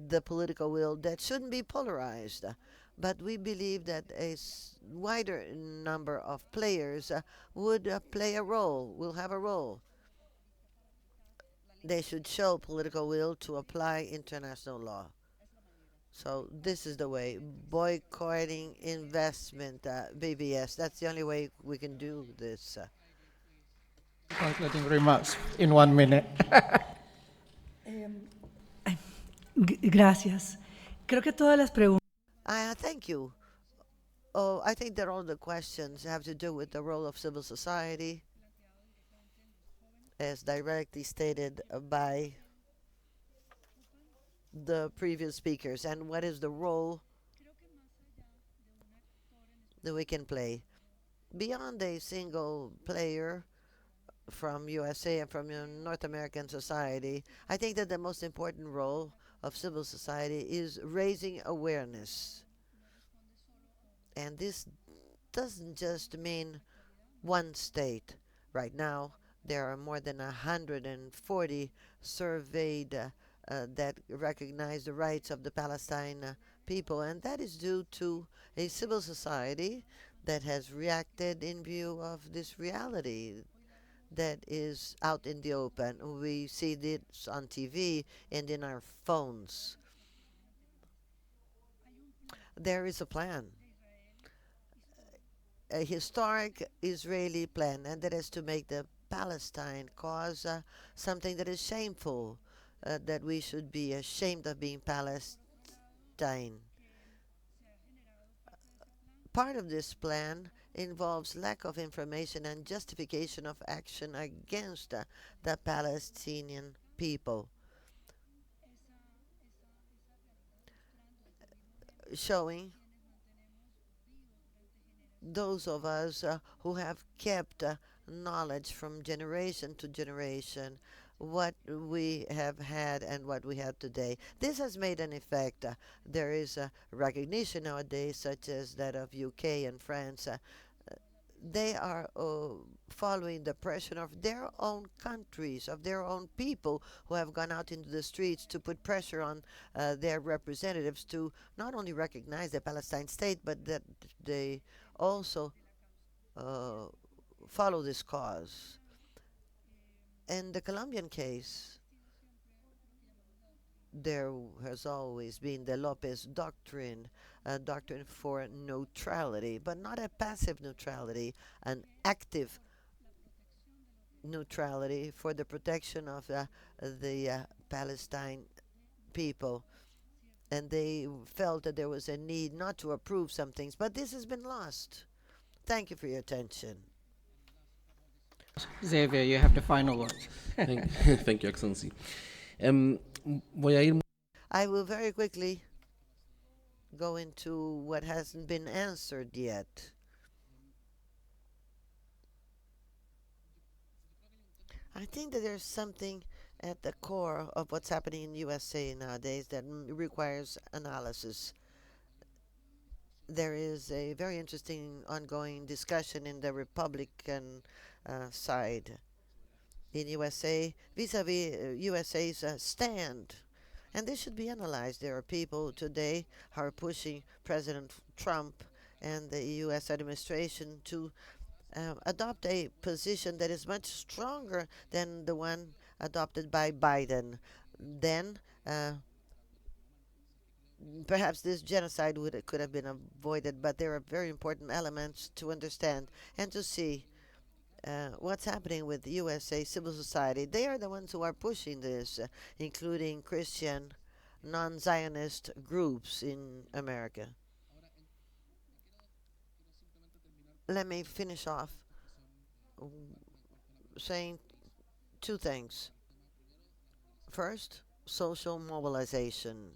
[SPEAKER 9] the political will that shouldn't be polarized. But we believe that a wider number of players would play a role, will have a role. They should show political will to apply international law. So this is the way, boycotting investment, BBS. That's the only way we can do this.
[SPEAKER 1] Concluding remarks in 1 minute.
[SPEAKER 8] Gracias. Creo que todas las preguntas.
[SPEAKER 9] Thank you. Oh, I think that all the questions have to do with the role of civil society, as directly stated by the previous speakers, and what is the role that we can play. Beyond a single player from USA and from North American society, I think that the most important role of civil society is raising awareness. And this doesn't just mean one state. Right now, there are more than 140 surveyed that recognize the rights of the Palestine people, and that is due to a civil society that has reacted in view of this reality. that is out in the open. We see this on TV and in our phones. There is a plan, a historic Israeli plan, and that is to make the Palestine cause something that is shameful, that we should be ashamed of being Palestine. Part of this plan involves lack of information and justification of action against the Palestinian people, showing those of us who have kept knowledge from generation to generation what we have had and what we have today. This has made an effect. There is a recognition nowadays, such as that of UK and France. They are following the pressure of their own countries, of their own people who have gone out into the streets to put pressure on their representatives to not only recognize the Palestine state, but that they also follow this cause. In the Colombian case, there has always been the Lopez doctrine, a doctrine for neutrality, but not a passive neutrality, an active neutrality for the protection of the Palestine people. And they felt that there was a need not to approve some things, but this has been lost. Thank you for your attention.
[SPEAKER 1] Xavier, you have the final word.
[SPEAKER 5] Thank you, Excellency. Voy a ir.
[SPEAKER 9] I will very quickly go into what hasn't been answered yet. I think that there's something at the core of what's happening in USA nowadays that requires analysis. There is a very interesting ongoing discussion in the Republican side in USA vis-a-vis USA's stand. And this should be analyzed. There are people today who are pushing President Trump and the U.S. administration to adopt a position that is much stronger than the one adopted by Biden. Then perhaps this genocide could have been avoided, but there are very important elements to understand and to see what's happening with the USA civil society. They are the ones who are pushing this, including Christian non-Zionist groups in America. Let me finish off saying two things. First, social mobilization.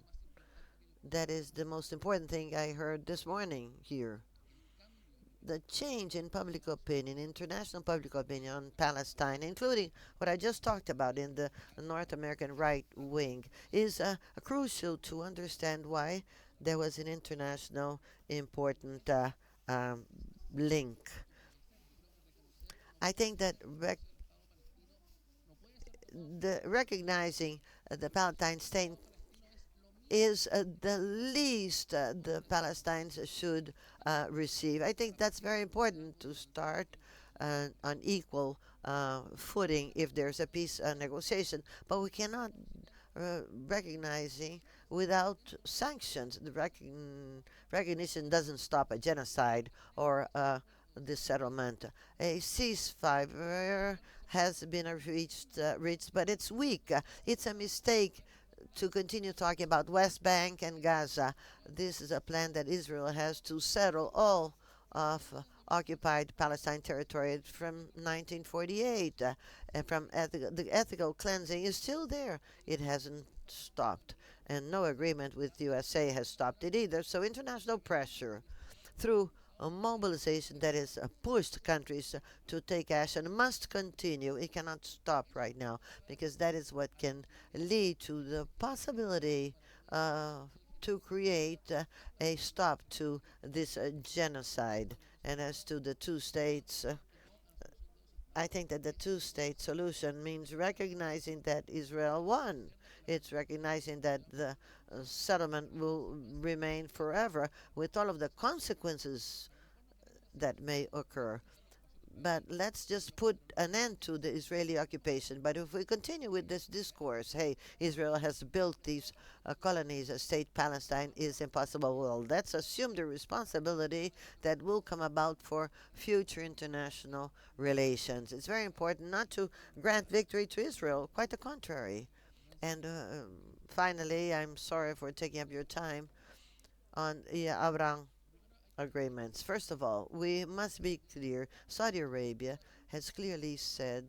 [SPEAKER 9] That is the most important thing I heard this morning here. The change in public opinion, international public opinion on Palestine, including what I just talked about in the North American right wing, is crucial to understand why there was an international important link. I think that recognizing the Palestine state is the least the Palestinians should receive. I think that's very important to start on equal footing if there's a peace negotiation. But we cannot recognizing without sanctions. The recognition doesn't stop a genocide or this settlement. A ceasefire has been reached, but it's weak. It's a mistake to continue talking about West Bank and Gaza. This is a plan that Israel has to settle all of occupied Palestine territory from 1948. And from the ethical cleansing is still there. It hasn't stopped. And no agreement with the USA has stopped it either. So international pressure through a mobilization that has pushed countries to take action must continue. It cannot stop right now because that is what can lead to the possibility to create a stop to this genocide. And as to the two states, I think that the two-state solution means recognizing that Israel won. It's recognizing that the settlement will remain forever with all of the consequences that may occur. But let's just put an end to the Israeli occupation. But if we continue with this discourse, hey, Israel has built these colonies, a state Palestine is impossible. Well, let's assume the responsibility that will come about for future international relations. It's very important not to grant victory to Israel, quite the contrary. And finally, I'm sorry for taking up your time on Abraham agreements. First of all, we must be clear. Saudi Arabia has clearly said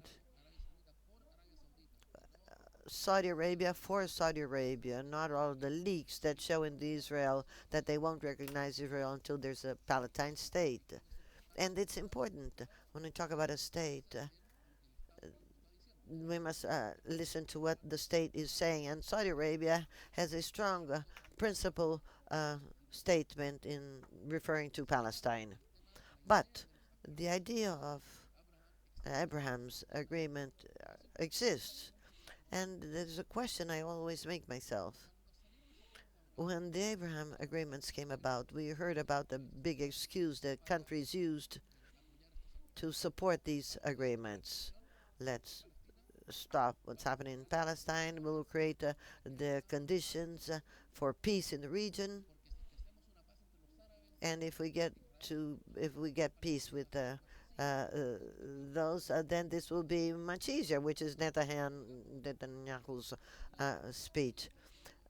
[SPEAKER 9] Saudi Arabia for Saudi Arabia, not all the leaks that show in Israel that they won't recognize Israel until there's a Palestine state. And it's important when we talk about a state. We must listen to what the state is saying. And Saudi Arabia has a strong principle statement in referring to Palestine. But the idea of Abraham's agreement exists. And there's a question I always make myself. When the Abraham agreements came about, we heard about the big excuse that countries used to support these agreements. Let's stop what's happening in Palestine. We'll create the conditions for peace in the region. And if we get peace with those, then this will be much easier, which is Netanyahu's speech.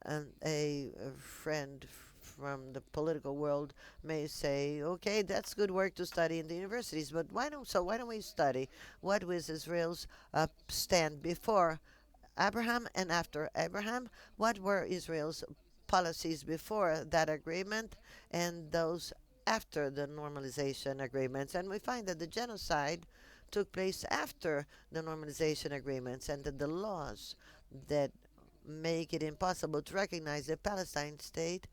[SPEAKER 9] And a friend from the political world may say, okay, that's good work to study in the universities, but why don't we study what was Israel's stand before Abraham and after Abraham? What were Israel's policies before that agreement and those after the normalization agreements? And we find that the genocide took place after the normalization agreements, and that the laws that make it impossible to recognize the Palestine state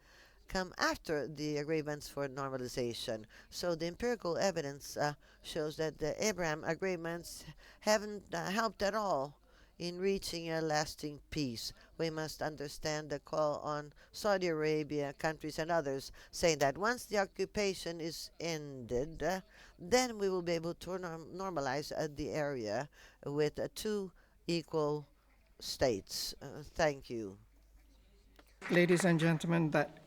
[SPEAKER 9] come after the agreements for normalization. So the empirical evidence shows that the Abraham agreements haven't helped at all in reaching a lasting peace. We must understand the call on Saudi Arabia, countries and others, saying that once the occupation is ended, then we will be able to normalize the area with two equal states. Thank you.
[SPEAKER 1] Ladies and gentlemen, that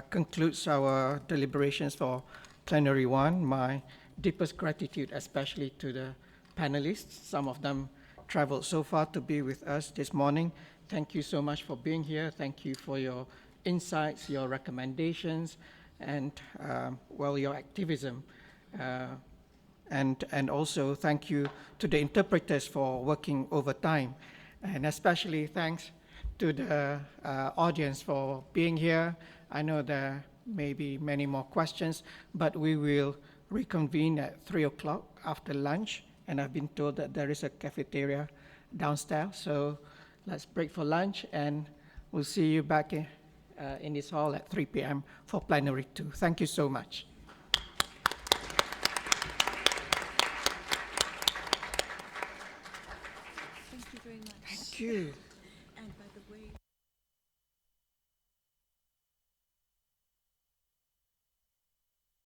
[SPEAKER 1] concludes our deliberations for plenary one. My deepest gratitude, especially to the panelists. Some of them traveled so far to be with us this morning. Thank you so much for being here. Thank you for your insights, your recommendations, and your activism. And also thank you to the interpreters for working overtime, and especially thanks to the audience for being here. I know there may be many more questions, but we will reconvene at 3 o'clock after lunch, and I've been told that there is a cafeteria downstairs, so let's break for lunch, and we'll see you back in this hall at 3 p.m. for plenary 2. Thank you so much.
[SPEAKER 3] Thank you very much.
[SPEAKER 1] Thank you.